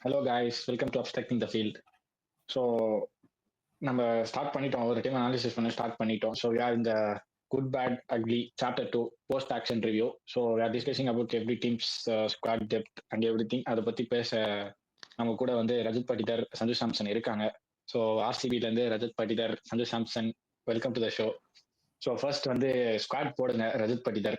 Hello guys, welcome to obstructing the field. So நம்ம start பண்ணிட்டோம், ஒரு டைம் அனாலிசிஸ் பண்ண ஸ்டார்ட் பண்ணிட்டோம். ஸோ யார் இந்த good bad ugly chapter 2 post action review. So are discussing about every teams squad depth and every thing. அதை பற்றி பேச நம்ம கூட வந்து ரஜத் பட்டிதர், சஞ்சு சாம்சன் இருக்காங்க. ஸோ ஆர்சிபிலேருந்து Rajat Patidar, Sanju Samson, welcome to the show. So first வந்து ஸ்குவாட் போடுங்க ரஜத் பட்டிதர்.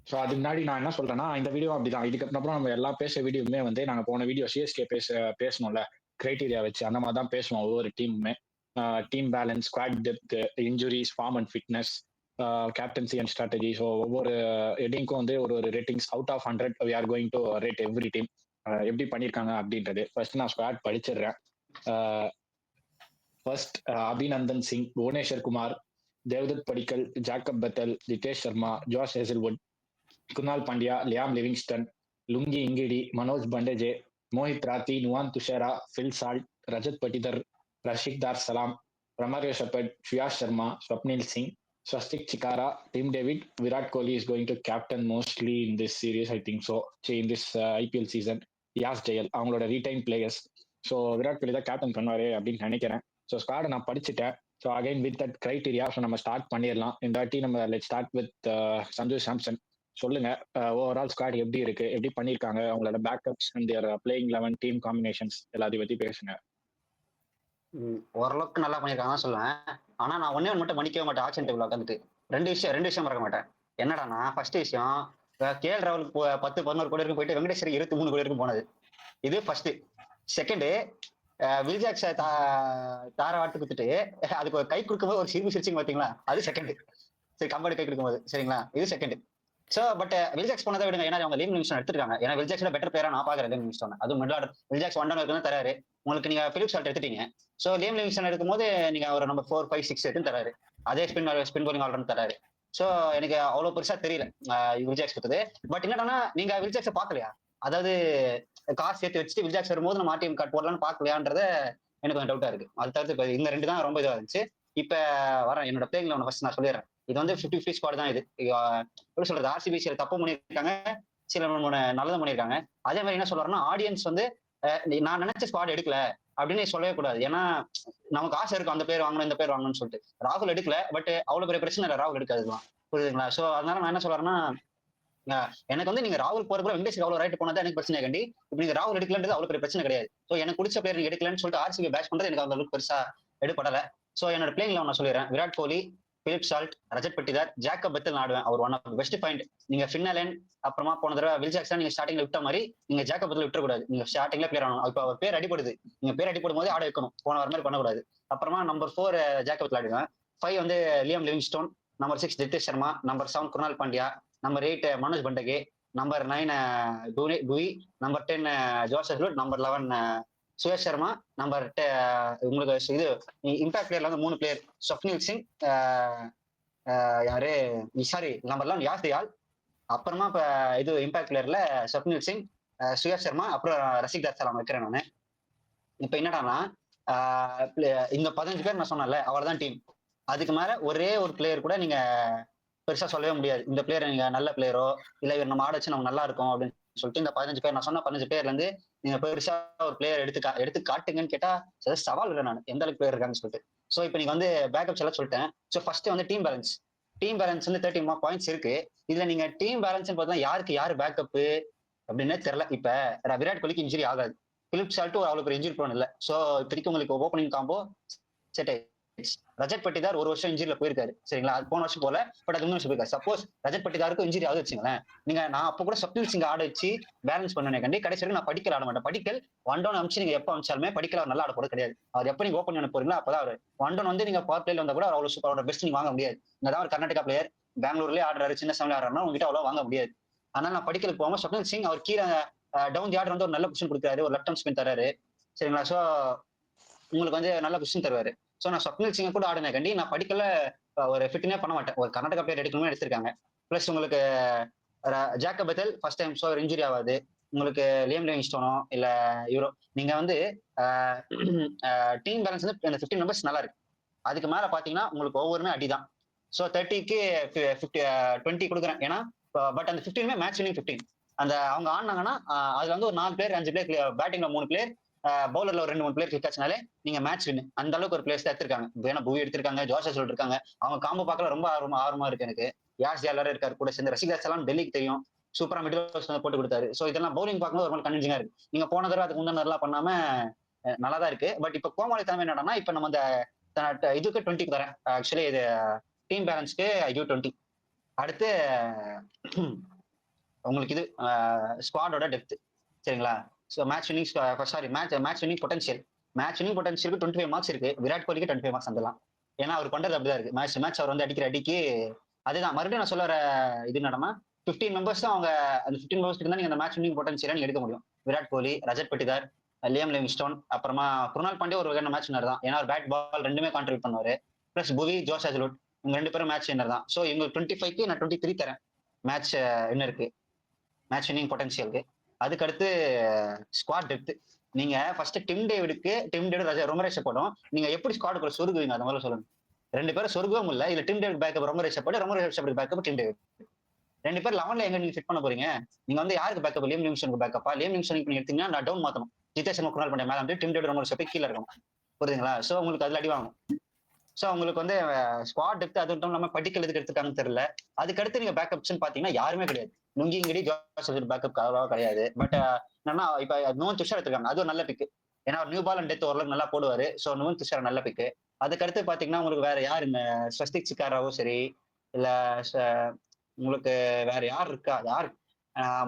ஸோ அதுக்கு முன்னாடி நான் என்ன சொல்றேன்னா, இந்த வீடியோ அப்படிதான். இதுக்கப்புறம் நம்ம எல்லா பேச வீடியோவுமே வந்து நாங்கள் போன வீடியோ சிஎஸ்கே பேசணும்ல, கிரைட்டீரியா வச்சு அந்த மாதிரி தான் பேசுவோம். ஒவ்வொரு டீமுமே team balance, squad depth, injuries, form and fitness, captaincy and strategy. So ஒவ்வொரு ஹெட்டிங்க்கும் வந்து ஒரு ஒரு ratings out of 100 we are going to rate every team எப்படி பண்ணியிருக்காங்க அப்படின்றது. ஃபர்ஸ்ட் நான் ஸ்குவாட் படிச்சிடுறேன். First Abhinandan Singh, Bhuvneshwar Kumar, Devdutt Padikkal, Jacob Bethell, Jitesh Sharma, Josh Hazlewood, Krunal Pandya, Liam Livingstone, Lungi Ngidi, Manoj Bhandage, Mohit Rathee, Nuwan Thushara, Phil Salt, Rajat Patidar, Rasikh தார் சலாம், ரமாரியோ ஷப்பட், ஃபியாஸ் Sharma, Swapnil Singh, Swastik Chikara, Tim David. Virat Kohli is going to captain mostly in this series, I think so. In this IPL season. Yash Dayal அவங்களோட retain players. So Virat Kohli தான் captain பண்ணுவாரு அப்படின்னு நினைக்கிறேன். So ஸ்குவாடை நான் படிச்சுட்டேன். So again with that criteria, so நம்ம ஸ்டார்ட் பண்ணிடலாம். இந்த வாட்டி நம்ம let start with Sanju Samson. சொல்லுங்க, ஓவரால் ஸ்குவாட் எப்படி இருக்கு, எப்படி பண்ணிருக்காங்க, அவங்களோட backups and their playing 11 team combinations எல்லாத்தையும் பத்தி பேசுங்க. ஓரளவுக்கு நல்லா பண்ணியிருக்காங்க தான் சொல்லுவேன். ஆனா நான் ஒன்னே மட்டும் மன்னிக்கவே மாட்டேன். ஆக்ஷன் டேபிள் உட்காந்துட்டு ரெண்டு விஷயம் மறக்க மாட்டேன். என்னடானா ஃபர்ஸ்ட் விஷயம், கேஎல் ராகுலுக்கு 10-11 கோடி வரைக்கும் போயிட்டு வெங்கடேஸ்வரி 23 கோடி வரைக்கும் போனது. இது ஃபர்ஸ்ட். செகண்ட், வில்ஜாக்ஸ தார வாட்டு குத்துட்டு அதுக்கு ஒரு கை கொடுக்கும்போது ஒரு சிரிச்சிங்க பாத்தீங்களா, அது செகண்ட். சரி, கம்பெனி கை கொடுக்கும்போது சரிங்களா, இது செகண்ட். சோ பட் வில்ஜாக்ஸ் போனதை விடுங்க, ஏன்னா அவங்க லீம் லிவிங்ஸ்டன் எடுத்துருக்காங்க. ஏன்னா வில்ஜாக்ஸ்ல பெட்டர் பிளேயரா நான் பாக்குறேன் லீம் லிவிங்ஸ்டன். அது மிடில் ஆர்டர் வில்ஜாக்ஸ் 1 ரன் தான் தராரு உங்களுக்கு. நீங்க பிலிப் சால்ட் எடுத்துட்டீங்க. சோ லீம் லிவிங்ஸ்டன் எடுக்கும்போது நீங்க ஒரு நம்பர் 4, 5, 6 எடுத்து தராரு. அதே ஸ்பின் போலிங் ஆல்ரவுண்ட் தராரு. சோ எனக்கு அவ்வளவு பெருசா தெரியல வில்ஜாக்ஸ் கொடுத்தது. பட் என்னன்னா, நீங்க வில்ஜாக்ஸை பாக்கலையா? அதாவது காசு சேர்த்து வச்சுட்டு வில்ஜாக்ஸ் வரும்போது நம்ம ஆர்டிஎம் கார்டு போடலாம்னு பாக்கலையான்றத எனக்கு கொஞ்சம் டவுட்டா இருக்கு. அது தவிர்த்து இந்த ரெண்டு தான் ரொம்ப இதுவா இருந்துச்சு. இப்ப வரேன் என்னோட பிளேயிங்ல ஒன்று ஃபர்ஸ்ட் நான் சொல்லிடுறேன். இது வந்து 50-50 ஸ்குவாட் தான். இது எப்படி சொல்றது, ஆர்சிபி சில தப்பு பண்ணியிருக்காங்க, சில நல்லதும் பண்ணியிருக்காங்க. அதே மாதிரி என்ன சொல்றாருன்னா, ஆடியன்ஸ் வந்து நான் நினைச்ச ஸ்குவாட் எடுக்கல அப்படின்னு சொல்லவே கூடாது. ஏன்னா நமக்கு ஆசை இருக்கும் அந்த பேர் வாங்கணும் இந்த பேர் வாங்கணும்னு சொல்லிட்டு. ராகுல் எடுக்கல, பட் அவ்வளவு பெரிய பிரச்சனை இல்லை ராகுல் எடுக்காதுதான். புரியுதுங்களா? சோ அதனால நான் என்ன சொல்றேன்னா, எனக்கு வந்து நீங்க ராகுல் போற கூட வெங்கடேஷ் அவ்வளவு ரைட் போனதா எனக்கு பிரச்சனை கண்டி. இப்ப நீங்க ராகுல் எடுக்கலன்றது அவ்வளவு பெரிய பிரச்சனை கிடையாது. சோ எனக்கு பிடிச்ச பேர் நீங்க எடுக்கலன்னு சொல்லிட்டு ஆர்சிபி பேட்ச் பண்றது எனக்கு அந்த அளவுக்கு பெருசா எடுப்படல. சோ என்னோட பிளேயிங்ல நான் சொல்லிடுறேன். Virat Kohli, Phil Salt, Rajat Patidar, Jacob Bethell ஆடுவேன். அவர் ஒன் ஆஃப் பெஸ்ட் பாயிண்ட். நீங்க ஃபின்னலன் அப்புறமா போன தடவை வில்ஜாக்ஸன் நீங்க ஸ்டார்டிங்ல விட்ட மாதிரி நீங்க ஜாக்கப் பத்தல் விட்டுறக்கூடாது. நீங்க ஸ்டார்டிங்ல பிளேயர் ஆகணும். இப்ப அவர் பேர் அடிப்படுது, நீங்க பேர் அடிப்படும் போது ஆட வைக்கணும். போன வர மாதிரி பண்ணக்கூடாது. அப்புறமா நம்பர் 4 ஜாக்கப் பத்தல் ஆடுவேன். 5 வந்து Liam Livingstone, number 6 Jitesh Sharma, number 7 Krunal Pandya, number 8 Manoj Bhandage, number 9 குவி, number 10 Josh Hazlewood, number 11 Suyash Sharma, number உங்களுக்கு இது இம்பாக்ட் பிளேயர்ல வந்து 3 பிளேயர், ஸ்வப்னில் சிங், யாரு சாரி நம்பர் 11 யாஸ் தயால். அப்புறமா இப்ப இது இம்பாக்ட் பிளேயர்ல ஸ்வப்னில் சிங், சுயேஷ் சர்மா, அப்புறம் ரஷிக் தார் சலாம் வைக்கிறேன் நானு. இப்ப என்னடானா இந்த 15 பேர் நான் சொன்னேன்ல, அவ்வளவுதான் டீம். அதுக்கு மேல ஒரே ஒரு பிளேயர் கூட நீங்க பெருசா சொல்லவே முடியாது. இந்த பிளேயர் நீங்க நல்ல பிளேயரோ இல்ல இவர் நம்ம ஆட வச்சு நம்ம நல்லா இருக்கும் அப்படின்னு சொல்லிட்டு இந்த 15 பேர் நான் சொன்ன 15 பேர்ல இருந்து நீங்க பெருசா ஒரு பிளேயர் எடுத்து காட்டுங்கன்னு கேட்டா சவால் இல்லை நான் எந்த அளவுக்கு பிளேயர் இருக்காங்கன்னு சொல்லிட்டு. சோ இப்போ நீங்க வந்து பேக்கப் எல்லாம் சொல்லிட்டேன். ஸோ ஃபர்ஸ்ட் வந்து டீம் பேலன்ஸ் வந்து 30 பாயிண்ட்ஸ் இருக்கு. இதுல நீங்க டீம் பேலன்ஸ் பார்த்தா யாருக்கு யாரு பேக்கப் அப்படின்னு தெரியல. இப்ப விராட் கோலிக்கு இன்ஜுரி ஆகாது, பிலிப் சால்ட்டும் அவ்வளவு பெரிய இன்ஜுரி ப்ரோன் இல்லை. சோ இப்போதைக்கு உங்களுக்கு opening combo set. Rajat Patidar ஒரு வருஷம் இன்ஜுரியில போயிருக்காரு சரிங்களா, அது போன வருஷம் போல, பட் அது வருஷம் போயிருக்காரு. சப்போஸ் ரஜத் பட்டிதாருக்கும் இன்ஜுரி ஆகுது வச்சுங்களேன், நீங்க நான் அப்ப கூட ஸ்வப்னில் சிங் ஆட வச்சு பேலன்ஸ் பண்ணேன் கண்டி. கடைசி வரைக்கும் நான் படிக்கல் ஆட மாட்டேன். படிக்கல் 1 டவுன் அமிச்சு நீங்க எப்ப அமிச்சாலுமே படிக்கல் அவர் நல்லா ஆட போறது கிடையாது. அவர் எப்ப நீங்க ஓப்பன் பண்ண போறீங்களா அப்பதான் அவர் 1 டவுன் வந்து நீங்க பவர் பிளேல வந்தா கூட அவ்வளவு சூப்பரோட பெஸ்ட் நீங்க வாங்க முடியாது. இங்கதான் ஒரு கர்நாடகா பிளேயர் பெங்களூர்லயே ஆடுறாரு, சின்ன சமையல் ஆடுறாருன்னா உங்ககிட்ட அவ்வளவு வாங்க முடியாது. அதனால நான் படிக்கலுக்கு போகாம ஸ்வப்னில் சிங் அவர் கீழே டவுன் ஆர்டர் வந்து ஒரு நல்ல பொசிஷன் கொடுக்குறாரு, ஒரு லெஃப்ட் ஹேண்ட் ஸ்பின் தராரு சரிங்களா. சோ உங்களுக்கு வந்து நல்ல பொசிஷன் தருவாரு. சோ நான் ஸ்வப்னில் சிங் கூட ஆடினேன் கண்டி. நான் படிக்கல ஒரு ஃபிட்னே பண்ண மாட்டேன். ஒரு கர்நாடகா பிளேயர் எடுக்கணும்னு எடுத்திருக்காங்க. பிளஸ் உங்களுக்கு Jacob Bethell first time, so injury ஆகாது. உங்களுக்கு லியம் லிவிங்ஸ்டோனோ இல்ல இவரோ நீங்க வந்து டீம் பேலன்ஸ் வந்து இந்த 15 மெம்பர்ஸ் நல்லா இருக்கு. அதுக்கு மேல பாத்தீங்கன்னா உங்களுக்கு ஒவ்வொருமே அடிதான். ஸோ 30க்கு 20 கொடுக்குறேன். ஏன்னா பட் அந்த 15 மேட்ச் வினிங் 15. அந்த அவங்க ஆடினாங்கன்னா அதுல வந்து ஒரு 4 பிளேயர் 5 பிளேயர் பேட்டிங்ல 3 பிளேயர் பவுலர்ல ஒரு 2 3 பிளேயர் கிளிக் ஆச்சுனாலே நீங்க மேட்ச் வின் அந்த அளவுக்கு ஒரு பிளேயர்ஸ் தான் எடுத்திருக்காங்க. வேணா புவி எடுத்திருக்காங்க, ஜோசப் இருக்காங்க. அவங்க காம்போ பார்க்கல ரொம்ப ஆர்வமா இருக்கு எனக்கு. யாஸ் எல்லாரும் இருக்காரு கூட சேர்ந்து ரசிகர்ஸ் எல்லாம் டெல்லிக்கு தெரியும். சூப்பரா மிடில் ஓவர்ஸ் போட்டு கொடுத்தாரு. ஸோ இதெல்லாம் பவுலிங் பார்க்கும்போது ஒரு மாதிரி கன்வின்சிங்கா இருக்கு. நீங்க போன தடவை அதுக்கு முந்தின நல்லா பண்ணாம நல்லா தான் இருக்கு. பட் இப்ப கோமாளி தலைமை என்னன்னா இப்ப நம்ம இந்த இதுக்கு 20க்கு தரேன். ஆக்சுவலி இது டீம் பேலன்ஸ்க்கு ஐயோ 20. அடுத்து உங்களுக்கு இது ஸ்குவாடோட டெப்த் சரிங்களா. So match winning sorry match winning potential 25 marks இருக்கு. விராட் கோலிக்கு 25 மார்க்ஸ் வந்துடலாம். ஏன்னா அவர் பண்றது அப்படிதான் இருக்கு. மேட்ச் அவர் வந்து அடிக்கிற அடிக்கு அதுதான் மறுபடியும் நான் சொல்ல வர இது என்னன்னா 15 மெம்பர்ஸ் தான் அவங்க அந்த 15 மெம்பர்ஸ் தான் நீங்க அந்த மேட்ச் வினிங் பொட்டன்ஷியல் நீங்க எடுக்க முடியும். விராட் கோலி, ரஜத் பட்டிதார், லியம் லிவிங்ஸ்டோன், அப்புறமா குருணால் பாண்டியா ஒரு வகையான மேட்ச் வினர் தான். ஏன்னா ஒரு பேட் பால் ரெண்டுமே கான்ட்ரிபியூட் பண்ணுவாரு. பிளஸ் புவி, ஜோஸ் ஹேசல்வுட் இவங்க 2 பேரும் மேட்ச் வினர் தான். ஸோ இவங்க 25க்கு நான் 23 தரேன் மேட்ச் வின்னருக்கு, மேட்ச் வின்னிங் பொட்டன்ஷியலுக்கு. அதுக்கடுத்து ஸ்குவாட் டெப்த். நீங்க ஃபர்ஸ்ட் டிம் டேவிட் ரொமரேஷ போடும். நீங்க எப்படி ஸ்குவாடுக்குள்ள சொருகுவீங்க அந்த மாதிரி சொல்லுங்க. 2 பேரும் சொருகவும் இல்ல. இதுல டிம் டேவிட் பேக்கப் ரொமரேஷ போட்டு ரொமரேஷ் பேக்கப் டிம் டேவிட். 2 பேர் 11ல எங்க நீங்க ஃபிட் பண்ண போறீங்க? நீங்க வந்து யாருக்கு பேக்கப்? லியம் லிவிங்ஸ்டனுக்கு பேக்கப்பா? லியம் லிவிங்ஸ்டன் நீங்க எடுத்தீங்கன்னா நான் டவுன் மாத்தணும். ஜிதேஷ் சர்மா குணால் பாண்டியா மேல வந்து டிம் டேவிட் ரொமரேஷ் போய் கீழ இருக்கணும். புரியுதுங்களா? சோ உங்களுக்கு அதுல அடி வாங்கணும். சோ உங்களுக்கு வந்து ஸ்குவாட் டெப்த் அது மட்டும் இல்லாம படிக்கல் எதுக்கு எடுத்துக்காங்கன்னு தெரியல. அதுக்கடுத்து நீங்க பேக்கப்ஸ் பாத்தீங்கன்னா யாருமே கிடையாது. லுங்கி இங்கடி ஜோசப் பேக்கப் அவ்வளவா கிடையாது. பட் என்னன்னா இப்ப நோன் துஷார் எடுத்துருக்காங்க. அது ஒரு நல்ல பிக். ஏன்னா நியூ பால் அண்ட் டெத் ஓரளவுக்கு நல்லா போடுவாரு. சோ நோன் துஷார் நல்ல பிக். அதுக்கடுத்து பாத்தீங்கன்னா உங்களுக்கு வேற யார் இந்த ஸ்வஸ்திக் சிக்காராவும் சரி இல்ல உங்களுக்கு வேற யார் இருக்கா? யார்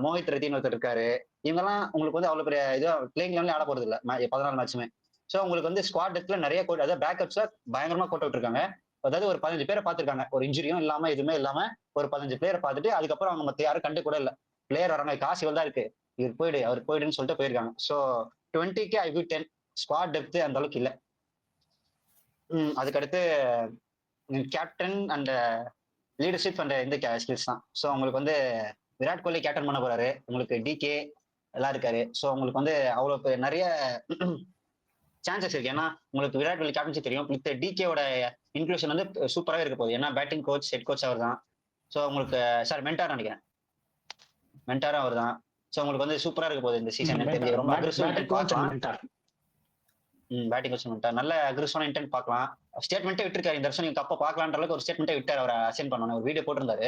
மோஹித் ரெட்டின்னு ஒருத்தர் இருக்காரு. இவங்கெல்லாம் உங்களுக்கு வந்து அவ்வளவு பெரிய இது பிளேயிங் லெவல்ல ஆட போறது இல்ல 14 மேட்சுமே. சோ உங்களுக்கு வந்து ஸ்குவாட் டெப்த்ல நிறைய கோட் அதாவது பேக்கப்ஸ்ல பயங்கரமா கோட் விட்டுருக்காங்க. அதாவது ஒரு 15 பேரை பார்த்திருக்காங்க. ஒரு இன்ஜுரியும் இல்லாம எதுவுமே இல்லாம ஒரு 15 பேரை பார்த்துட்டு அதுக்கப்புறம் அவங்க மத்த யாரும் கண்டு கூட இல்ல. பிளேயர் வராங்க காசு இவ்வளவு தான் இருக்கு, இவர் போயிடு அவர் போயிடுன்னு சொல்லிட்டு போயிருக்காங்க. சோ 20க்கு ஐ கிவ் 10. ஸ்குவாட் டெப்த் அந்த அளவுக்கு இல்ல. அதுக்கடுத்து கேப்டன் அண்ட் லீடர்ஷிப் அண்ட் இந்த ஸ்கில்ஸ் தான். ஸோ உங்களுக்கு வந்து விராட் கோலி கேப்டன் பண்ண போறாரு. உங்களுக்கு டிகே எல்லாம் இருக்காரு. ஸோ உங்களுக்கு வந்து அவ்வளோ நிறைய சான்சஸ் இருக்கு. ஏன்னா உங்களுக்கு விராட் கோலி கேப்டன்சி தெரியும். வித் டிகேவோட இன்க்ளூஷன் வந்து சூப்பராகவே இருக்க போகுது. ஏன்னா பேட்டிங் கோச் ஹெட் கோச் அவர் தான். ஸோ உங்களுக்கு சார் மென்டார் நினைக்கிறேன், மென்டாரும் அவர் தான். ஸோ உங்களுக்கு வந்து சூப்பரா இருக்க போகுது இந்த சீசன். தெரிஞ்சு ரொம்ப அக்ரெசிவ் பார்க்கலாம். பேட்டிங் கோச் மென்டார் நல்ல அக்ரெசிவான இன்டென்ட் பார்க்கலாம். ஸ்டேட்மெண்ட்டே விட்டுருக்காரு இந்த வருஷம் நீங்க கப்பை பார்க்கலான்ற அளவுக்கு ஒரு ஸ்டேட்மெண்ட்டே விட்டார். அவர் அசைன் பண்ணணும் ஒரு வீடியோ போட்டிருந்தாரு.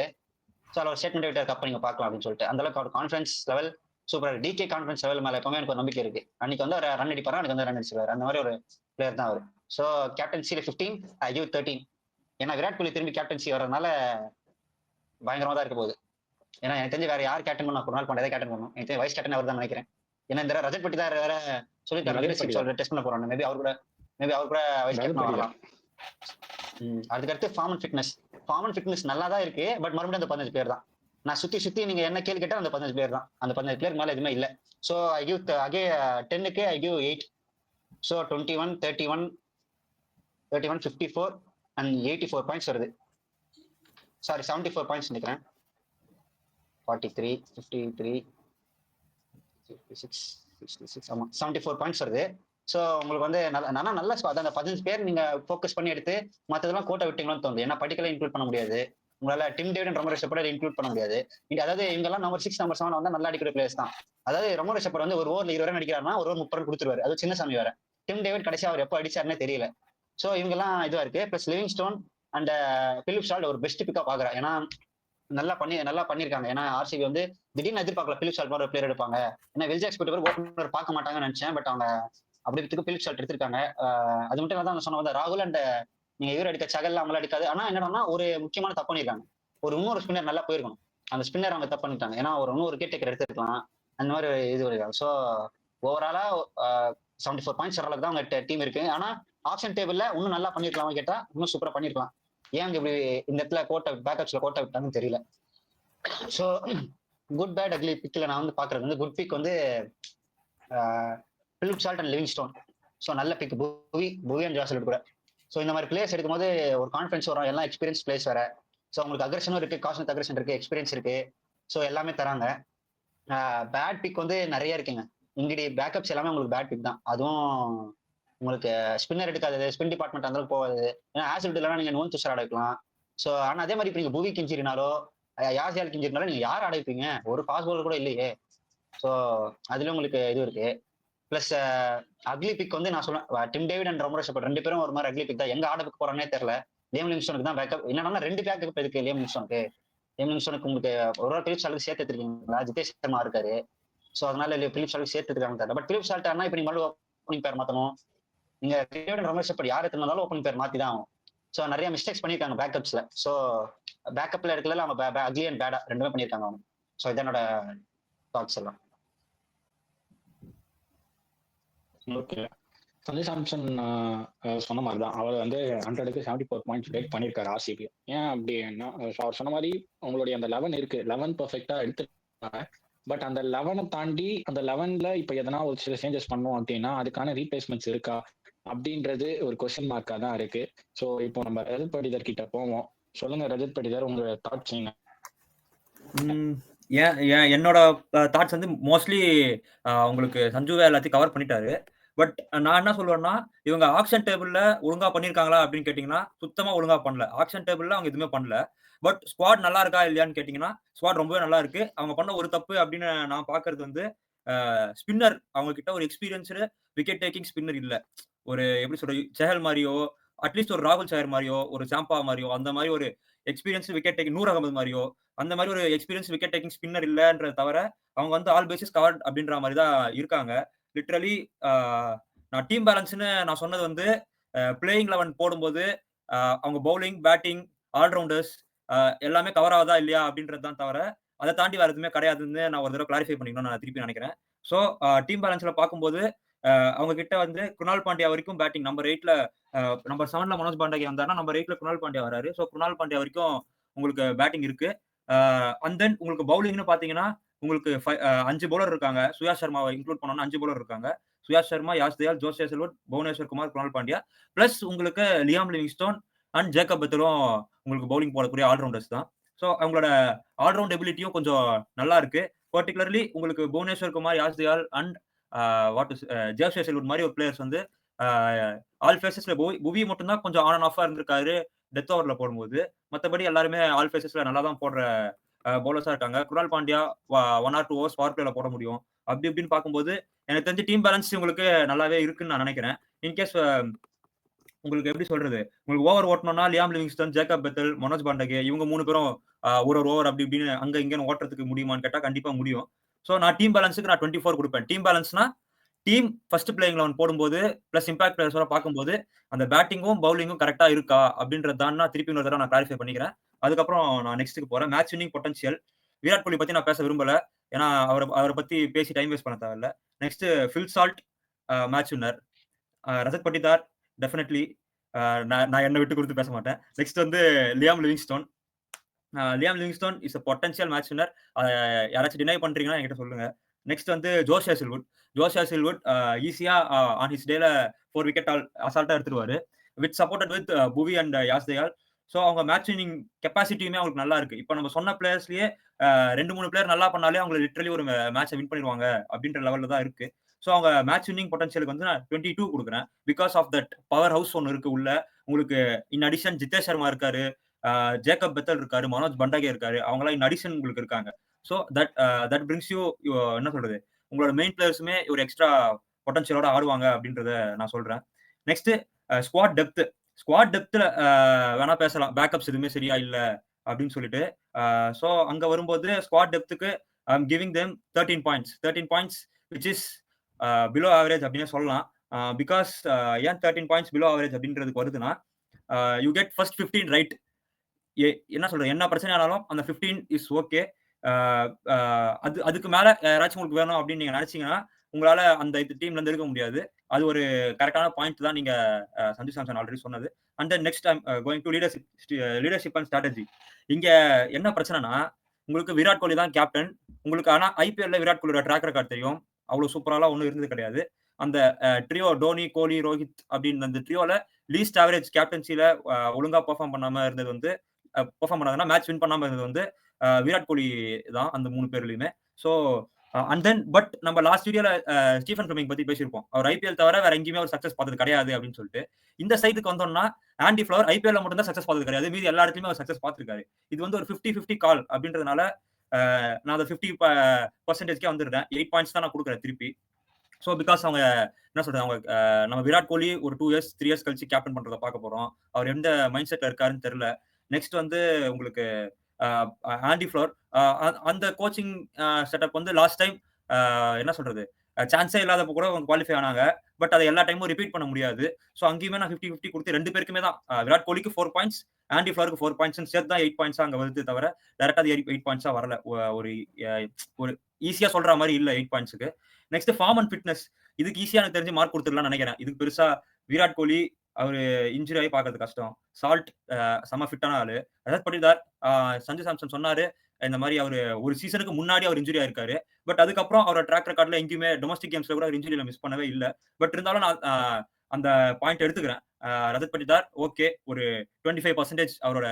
ஸோ அவர் ஸ்டேட்மெண்ட் விட்டார் கப்பை நீங்க பார்க்கலாம் அப்படின்னு சொல்லிட்டு. அந்த அளவுக்கு அவர் கான்ஃபிடன்ஸ் லெவல் சூப்பரா இருக்கு. டிகே கான்ஃபிடன்ஸ் லெவல் மேல எப்பவுமே எனக்கு ஒரு நம்பிக்கை இருக்கு. அன்னைக்கு வந்து அவர் ரன் அடிப்பாரா, அன்னைக்கு வந்து ரன் அடிச்சிருவாரு. அந்த மாதிரி ஒரு பிளேயர் தான் அவர். So கேப்டன்சில 15 I give 13. ஏன்னா விராட் கோலி திரும்பி கேப்டன்சி வர்றதுனால பயங்கரமா தான் இருக்க போகுது. ஏன்னா எனக்கு தெரிஞ்சு வேற யார் கேப்டன் பண்ணா குருணால் பாண்டியா கேப்டன் பண்ணணும். எனக்கு தெரிஞ்சு வைஸ் கேப்டன் அவர் தான் நினைக்கிறேன். ஏன்னா இந்த ரஜத் பட்டிதார் வேற சொல்லிட்டாரு லீடர்ஷிப் டெஸ்ட் பண்ண போறாங்க. மேபி அவர் கூட வைஸ் கேப்டன் வரலாம். அதுக்கடுத்து ஃபார்ம் அண்ட் ஃபிட்னஸ் நல்லா தான் இருக்கு. பட் மறுபடியும் அந்த 15 பேர் தான். நான் சுத்தி நீங்க என்ன கேள்வி கேட்டா அந்த 15 பேர் தான். அந்த 15 பேருக்கு மேல எதுவுமே இல்ல. சோ ஐ கிவ் 10க்கு I give 8. So 21 31 54 and 84 points வருது. சாரி 74 பாயிண்ட்ஸ் நினைக்கிறேன். 43 53 56 66 ஆமா 74 பாயிண்ட்ஸ் வருது. ஸோ உங்களுக்கு வந்து நல்ல ஸ்குவாட் அந்த 15 பேர் நீங்க ஃபோக்கஸ் பண்ணி எடுத்து மற்றதெல்லாம் கோட்டை விட்டீங்கன்னு தோணுது. ஏன்னா படிக்கல இன்க்ளூட் பண்ண முடியாது. உங்களால டிம் டேவிட் ரொமரோ ஷெப்பர்ட் இன்க்ளூட் பண்ண முடியாது. அதாவது இவங்கெல்லாம் நம்பர் 6 நம்பர் 7 வந்து நல்லா அடிக்கிற பிளேயர்ஸ் தான். அதாவது ரொமரோ ஷெப்பர்ட் வந்து ஒரு ஓவர்ல 20 ரன் அடிக்கிறாருன்னா ஒரு ஓவர் 30 ரன் கொடுத்துருவாரு. அது சின்ன சாமி வேற. டிம் டேவிட் கடைசி அவர் எப்போ அடிச்சாருன்னே தெரியல. ஸோ இவங்கெல்லாம் இதுவா இருக்கு. Plus Livingstone and Philip Salt ஒரு பெஸ்ட் பிக்கா பாக்குறேன். ஏன்னா நல்லா பண்ணிருக்காங்க. ஏன்னா ஆர்சிபி வந்து திடீர்னு எதிர்பார்க்கல பிலிப் ஷால்ட் மாதிரி ஒரு பிளேயர் எடுப்பாங்க. ஏன்னா வெல்ஜாக்ஸ் போட்டு ஓப்பனர் பார்க்க மாட்டாங்கன்னு நினைச்சேன். பட் அவங்க அப்படி பிலிப் ஷால்ட் எடுத்திருக்காங்க. அது மட்டும் இல்லாத சொன்ன ராகுல் அண்ட் நீங்க இவர் அடிக்க சகல் அவங்கள அடிக்காது. ஆனா என்னன்னா ஒரு முக்கியமான தப்பு பண்ணிருக்காங்க. இன்னொரு ஸ்பின்னர் நல்லா போயிருக்கணும். அந்த ஸ்பின்னர் அவங்க தப்பு பண்ணிட்டாங்க. ஏன்னா இன்னொரு விக்கெட் டேக்கர் எடுத்துருக்கலாம். அந்த மாதிரி இது வருவாங்க. ஸோ ஓவராலா 74 பாயிண்ட்ஸ் அளவுக்கு தான் அவங்க டீம் இருக்கு. ஆனா ஆப்ஷன் டேபிள்ல இன்னும் நல்லா பண்ணிருக்கலாம் கேட்டா இன்னும் சூப்பரா பண்ணிருக்கலாம். ஏன் இப்படி இந்த இடத்துல பேக்கப்ஸ்ல கோட்டை விட்டாங்கன்னு தெரியல. ஸோ குட் பேட் அக்லி பிக்ல நான் வந்து பாக்குறது வந்து குட் பிக் வந்து Philip Salt and Livingstone. So நல்ல பிக் புவி அண்ட் ஜோசப் கூட. ஸோ இந்த மாதிரி பிளேயர்ஸ் எடுக்கும்போது ஒரு கான்ஃபிடன்ஸ் வரும். எல்லாம் எக்ஸ்பீரியன்ஸ் பிளேயர்ஸ் வேற. ஸோ உங்களுக்கு அக்ரெஷனும் இருக்கு, காஷன் அக்ரெஷன் இருக்கு, எக்ஸ்பீரியன்ஸ் இருக்கு. ஸோ எல்லாமே தராங்க. பேட் பிக் வந்து நிறைய இருக்குங்க. இங்கடி பேக்கப்ஸ் எல்லாமே உங்களுக்கு பேட் பிக் தான். அதுவும் உங்களுக்கு ஸ்பின்னர் எடுக்காது, ஸ்பின் டிபார்ட்மெண்ட் அந்த அளவுக்கு போகாது. ஏன்னா ஆசிட் இல்லைனா நீங்க நோன் துஷார் எடுக்கலாம். ஸோ ஆனால் அதே மாதிரி இப்போ நீங்க புவிக்கு இன்ஜுரினாலோ யாசியால் கிஞ்சிருந்தாலும் நீங்க யார் அடைப்பீங்க? ஒரு ஃபாஸ்ட் பவுலர் கூட இல்லையே. ஸோ அதுல உங்களுக்கு இது இருக்கு. பிளஸ் அக்லி பிக் வந்து நான் சொல்லுவேன், டிம் டேவிட் அண்ட் ரமரோ ஷெப்பர்ட் 2 பேரும் ஒரு மாதிரி அக்லி பிக் தான். எங்க ஆர்டருக்கு போறானே தெரியல. லியம் லிவிங்ஸ்டனுக்கு தான் பேக்கப். என்னன்னா 2 பேக்கப் இருக்கு லியம் லிவிங்ஸ்டனுக்கு. லியம் லிவிங்ஸ்டனுக்கு உங்களுக்கு ஒரு பிலிப் சால்ட் சேர்த்து எடுத்துருக்கீங்களா? ஜிதேஷ் சர்மா இருக்காரு. ஸோ அதனால பிலிப் சால்ட் சேர்த்து எடுத்துருக்காங்க தெரியல. பட் பிலிப் சால்ட் ஆனா இப்ப நீங்க மறுபடியும் ஓப்பனிங் பேர் மாத்தணும். நீங்க டேவிட் அண்ட் ரமரோ ஷெப்பர்ட் யார் எடுத்திருந்தாலும் ஓப்பனிங் பேர் மாத்தி தான் ஆகும். ஸோ நிறைய மிஸ்டேக்ஸ் பண்ணியிருக்காங்க பேக்கப்ஸ்ல. ஸோ பேக்கப்ல எடுக்கல அவங்க அக்லி அண்ட் பேடா 2மே பண்ணியிருக்காங்க அவங்க. ஸோ இதனோட தாட்ஸ் எல்லாம். ஓகே. சஞ்சு சாம்சன் சொன்ன மாதிரி தான், அவர் வந்து 100க்கு 74 பாயிண்ட்ஸ் பிரேக் பண்ணியிருக்காரு ஆர்சிபி. ஏன் அப்படின்னா அவர் சொன்ன மாதிரி உங்களுடைய அந்த 11 இருக்கு, 11 பெர்ஃபெக்டா எடுத்துருக்காங்க. பட் அந்த 11 தாண்டி அந்த 11ல இப்ப எதனா ஒரு சில சேஞ்சஸ் பண்ணோம் அப்படின்னா அதுக்கான ரீப்ளேஸ்மெண்ட்ஸ் இருக்கா அப்படின்றது ஒரு கொஸ்டின் மார்க்கா தான் இருக்கு. ஸோ இப்போ நம்ம ரஜத் படிதர் கிட்ட போவோம். சொல்லுங்க ரஜத் படிதர், உங்க தாட்ஸ் என்ன? என்னோட தாட்ஸ் வந்து மோஸ்ட்லி உங்களுக்கு சஞ்சுவே எல்லாத்தையும் கவர் பண்ணிட்டாரு. பட் நான் என்ன சொல்லுவேன்னா, இவங்க ஆக்ஷன் டேபிள்ல ஒழுங்கா பண்ணியிருக்காங்களா அப்படின்னு கேட்டீங்கன்னா, சுத்தமா ஒழுங்கா பண்ணல. ஆக்ஷன் டேபிள்ல அவங்க எதுவுமே பண்ணல. பட் ஸ்குவாட் நல்லா இருக்கா இல்லையான்னு கேட்டீங்கன்னா, ஸ்குவாட் ரொம்பவே நல்லா இருக்கு. அவங்க பண்ண ஒரு தப்பு அப்படின்னு நான் பார்க்கறது வந்து ஸ்பின்னர். அவங்க கிட்ட ஒரு எக்ஸ்பீரியன்ஸ்டு விக்கெட் டேக்கிங் ஸ்பின்னர் இல்ல. ஒரு எப்படி சொல்றது, செஹல் மாரியோ, அட்லீஸ்ட் ஒரு ராகுல் சஹர் மாரியோ, ஒரு சாம்பா மாரியோ, அந்த மாதிரி ஒரு experience wicket taking, Noor Ahmad Romario, அந்த மாதிரி ஒரு எக்ஸ்பீரியன்ஸ் விக்கெட் டேக்கிங் ஸ்பின்னர் இல்லன்றத தவிர அவங்க வந்து ஆல் பேசிஸ் கவர்ட் அப்படின்ற மாதிரி தான் இருக்காங்க. லிட்டரலி நான் டீம் பேலன்ஸ்னு நான் சொன்னது வந்து பிளேயிங் 11 போடும்போது அவங்க பவுலிங், பேட்டிங், ஆல்ரவுண்டர்ஸ் எல்லாமே கவர் ஆகுதா இல்லையா அப்படின்றது தான் தவிர அதை தாண்டி வேற எதுவுமே கிடையாதுன்னு நான் ஒரு தடவை கிளாரிஃபை பண்ணிக்கணும்னு நான் திருப்பி நினைக்கிறேன். ஸோ டீம் பேலன்ஸ்ல பார்க்கும்போது அவங்க கிட்ட வந்து குணால் பாண்டியா வரைக்கும் பேட்டிங் நம்பர் 8ல, நம்பர் 7ல மனோஜ் பாண்டே வந்தாருன்னா நம்பர் 8ல குணால் பாண்டியா வராரு. ஸோ குணால் பாண்டியா வரைக்கும் உங்களுக்கு பேட்டிங் இருக்கு. அண்ட் தென் உங்களுக்கு பவுலிங்னு பாத்தீங்கன்னா உங்களுக்கு 5 பவுலர் இருக்காங்க. சுயாஷ் சர்மாவை இன்க்ளூட் பண்ணோம்னா 5 பவுலர் இருக்காங்க. Suyash Sharma, Yash Dayal, Josh Hazlewood, Bhuvneshwar Kumar, Krunal Pandya, plus உங்களுக்கு லியாம் லிவிங்ஸ்டோன் அண்ட் ஜேக்கப் பெத்தலும் உங்களுக்கு பவுலிங் போடக்கூடிய ஆல்ரவுண்டர்ஸ் தான். ஸோ அவங்களோட ஆல்ரவுண்ட் எபிலிட்டியும் கொஞ்சம் நல்லா இருக்கு. பர்டிகுலர்லி உங்களுக்கு Bhuvneshwar Kumar, Yash Dayal and Josh Hazlewood மாதிரி ஒரு பிளேயர்ஸ் வந்து ஆல் ஃபேசஸ்ல புவி மட்டும் தான் கொஞ்சம் ஆன் அண்ட் ஆஃபா இருந்திருக்காரு டெத் ஓவர்ல போடும்போது. மற்றபடி எல்லாருமே ஆல் ஃபேசஸ்ல நல்லா தான் போடுற பவுலர்ஸா இருக்காங்க. Krunal Pandya 1 or 2 overs power பிளேல போட முடியும். அப்படி இப்படின்னு பார்க்கும்போது எனக்கு தெரிஞ்சு டீம் பேலன்ஸ் உங்களுக்கு நல்லாவே இருக்குன்னு நான் நினைக்கிறேன். இன்கேஸ் உங்களுக்கு எப்படி சொல்றது, உங்களுக்கு ஓவர் ஓட்டணும்னா Liam Livingstone, Jacob Bethell, Manoj Bhandage இவங்க 3 பேரும் ஒரு ஓவர் அப்படி இப்படின்னு அங்க இங்கன்னு ஓட்டுறதுக்கு முடியுமான்னு கேட்டா கண்டிப்பா முடியும். ஸோ நான் டீம் பேலன்ஸுக்கு நான் 24 கொடுப்பேன். டீம் பேலன்ஸ்னா டீம் ஃபர்ஸ்ட் பிளேயிங் 11 போடும்போது பிளஸ் இம்பாக்ட் பிளேயர்ஸோட பார்க்கும்போது அந்த பேட்டிங்கும் பவுலிங்கும் கரெக்டா இருக்கா அப்படின்றது தான் நான் திருப்பி இன்னொரு தடவை நான் கிளாரிஃபை பண்ணிக்கிறேன். அதுக்கப்புறம் நான் நெக்ஸ்ட்டுக்கு போறேன். Match winning potential. Virat Kohli பத்தி நான் பேச விரும்பல. ஏன்னா அவரை பத்தி பேசி டைம் வேஸ்ட் பண்ண தேவையில்ல. Next Phil Salt match winner. Rajat Patidar definitely. நான் என்ன விட்டு கொடுத்து பேச மாட்டேன். நெக்ஸ்ட் வந்து Liam Livingstone. Liam Livingstone is a potential match winner. யாராச்சும் டினை பண்றீங்கன்னா என்கிட்ட சொல்லுங்க. நெக்ஸ்ட் வந்து ஜோஸ் ஹேசல்வுட். ஜோஸ் ஹேசல்வுட் ஈஸியா ஆன் ஹிஸ் டேல 4 விக்கெட் அசால்ட்டா எடுத்துருவாரு. வித் சப்போர்ட்டட் வித் புவி அண்ட் யாஷ் தயால். ஸோ அவங்க மேட்ச் வின்னிங் கெப்பாசிட்டியுமே அவங்களுக்கு நல்லா இருக்கு. இப்போ நம்ம சொன்ன பிளேயர்ஸ்லயே 2-3 பிளேயர் நல்லா பண்ணாலே அவங்க லிட்டரலி ஒரு மேட்சை வின் பண்ணிடுவாங்க அப்படின்ற லெவல்ல தான் இருக்கு. ஸோ அவங்க மேட்ச் வின்னிங் பொட்டன்ஷியலுக்கு வந்து நான் 22 கொடுக்குறேன். Because of that powerhouse ஒன்று இருக்கு உள்ள. உங்களுக்கு இன் அடிஷன் ஜிதேஷ் சர்மா இருக்காரு, ஜேக்கப் பெத்தல் இருக்காரு, மனோஜ் பண்டகே இருக்காரு. அவங்களாம் இன் அடிஷன் உங்களுக்கு இருக்காங்க. ஸோ தட் பிரிங்ஸ் யூ என்ன சொல்றது, உங்களோட மெயின் பிளேயர்ஸுமே ஒரு எக்ஸ்ட்ரா பொட்டன்ஷியலோட ஆடுவாங்க அப்படின்றத நான் சொல்றேன். Next squad depth. ஸ்குவாட் டெப்த்ல வேணா பேசலாம், பேக்கப்ஸ் எதுவுமே சரியா இல்ல அப்படின்னு சொல்லிட்டு. ஸோ அங்க வரும்போது ஸ்குவாட் டெப்த்துக்கு I am giving them 13 points. 13 points which is below average அப்படின்னு சொல்லலாம். பிகாஸ் ஏன் 13 பாயிண்ட்ஸ் பிலோ ஆவரேஜ் அப்படின்றதுக்கு வருதுன்னா, யூ கெட் ஃபர்ஸ்ட் 15 ரைட். என்ன சொல்றது, என்ன பிரச்சனை ஆனாலும் அந்த 15 இஸ் ஓகே. அதுக்கு மேல யாராச்சும் உங்களுக்கு வேணும் அப்படின்னு நீங்க நினைச்சீங்கன்னா உங்களால அந்த டீம்ல இருந்து எடுக்க முடியாது. அது ஒரு கரெக்டான பாயிண்ட் தான் நீங்க சஞ்சு சாம்சன் ஆல்ரெடி சொன்னது. And then next time going to leadership and strategy. இங்க என்ன பிரச்சனைனா, உங்களுக்கு விராட் கோலி தான் கேப்டன். உங்களுக்கு ஆனா ஐபிஎல்ல விராட் கோலியோட ட்ராக் ரெக்கார்ட் தெரியும். அவ்வளவு சூப்பராலாம் ஒன்றும் இருந்தது கிடையாது. அந்த ட்ரியோ டோனி, கோலி, ரோஹித் அப்படின்னு அந்த ட்ரியோல லீஸ்ட் ஆவரேஜ் கேப்டன்சில ஒழுங்கா பெர்ஃபார்ம் பண்ணாம இருந்தது வந்து பெர்ஃபார்ம் பண்ணாங்கன்னா மேட்ச் வின் பண்ணாம இருந்தது வந்து விராட் கோலி தான் அந்த 3 பேர்லயுமே. ஸோ அண்ட் தென் பட் நம்ம லாஸ்ட் வீடியோல ஸ்டீஃபன் ஃபிளமிங் பத்தி பேசியிருப்போம். அவர் ஐபிஎல் தவிர வேற எங்கேயுமே ஒரு சக்சஸ் பார்த்தது கிடையாது அப்படின்னு சொல்லிட்டு. இந்த சைடுக்கு வந்தோம்னா ஆண்டி ஃபிளவர் ஐபிஎல்ல மட்டும் தான் சக்சஸ் பார்த்தது கிடையாது. மீதி எல்லா இடத்துலயுமே அவர் சக்சஸ் பார்த்திருக்காரு. இது வந்து ஒரு 50-50 கால் அப்படின்றதுனால நான் அந்த 50% வந்துடுறேன். 8 பாயிண்ட்ஸ் தான் நான் கொடுக்குறேன் திருப்பி. ஸோ பிகாஸ் அவங்க என்ன சொல்றது, அவங்க நம்ம விராட் கோலி ஒரு 2 இயர்ஸ் 3 இயர்ஸ் கழிச்சு கேப்டன் பண்றதை பார்க்க போறோம். அவர் எந்த மைண்ட் செட்ல இருக்காருன்னு தெரியல. நெக்ஸ்ட் வந்து உங்களுக்கு ஆண்டி ஃபிளவர் அந்த கோச்சிங் செட்டப் வந்து லாஸ்ட் டைம் என்ன சொல்றது, சான்ஸே இல்லாதப்ப கூட அவங்க குவாலிஃபை ஆனாங்க. பட் அதை எல்லா டைமும் ரிப்பீட் பண்ண முடியாது. ஸோ அங்கேயுமே நான் 50-50 கொடுத்து 2 பேருக்குமே தான் விராட் கோலிக்கு 4 பாயிண்ட்ஸ், ஆண்டி ஃபிளவருக்கு 4 பாயிண்ட்ஸ் சேர்த்து தான் 8 பாயிண்ட்ஸா அங்க வருது தவிர டேரக்டா அது 8 பாயிண்ட்ஸா வரல. ஒரு ஈஸியா சொல்ற மாதிரி இல்ல 8 பாயிண்ட்ஸுக்கு. நெக்ஸ்ட் ஃபார்ம் அண்ட் ஃபிட்னஸ், இதுக்கு ஈஸியா எனக்கு தெரிஞ்சு மார்க் கொடுத்துடலாம்னு நினைக்கிறேன். இதுக்கு பெருசா விராட் கோலி அவரு இன்ஜுரி ஆகி பாக்குறது கஷ்டம். சால்ட் செம ஃபிட்டான ஆளு. ரஜத் பட்டிதார் சஞ்சு சாம்சன் சொன்னாரு இந்த மாதிரி அவரு ஒரு சீசனுக்கு முன்னாடி அவர் இன்ஜுரி ஆயிருக்காரு. பட் அதுக்கப்புறம் அவரோட ட்ராக் ரெக்கார்ட்ல எங்கேயுமே டொமஸ்டிக் கேம்ஸ்ல கூட இன்ஜுரியில மிஸ் பண்ணவே இல்ல. பட் இருந்தாலும் நான் அந்த பாயிண்ட் எடுத்துக்கிறேன். ரஜத் பட்டிதார் ஓகே, ஒரு 25% அவரோட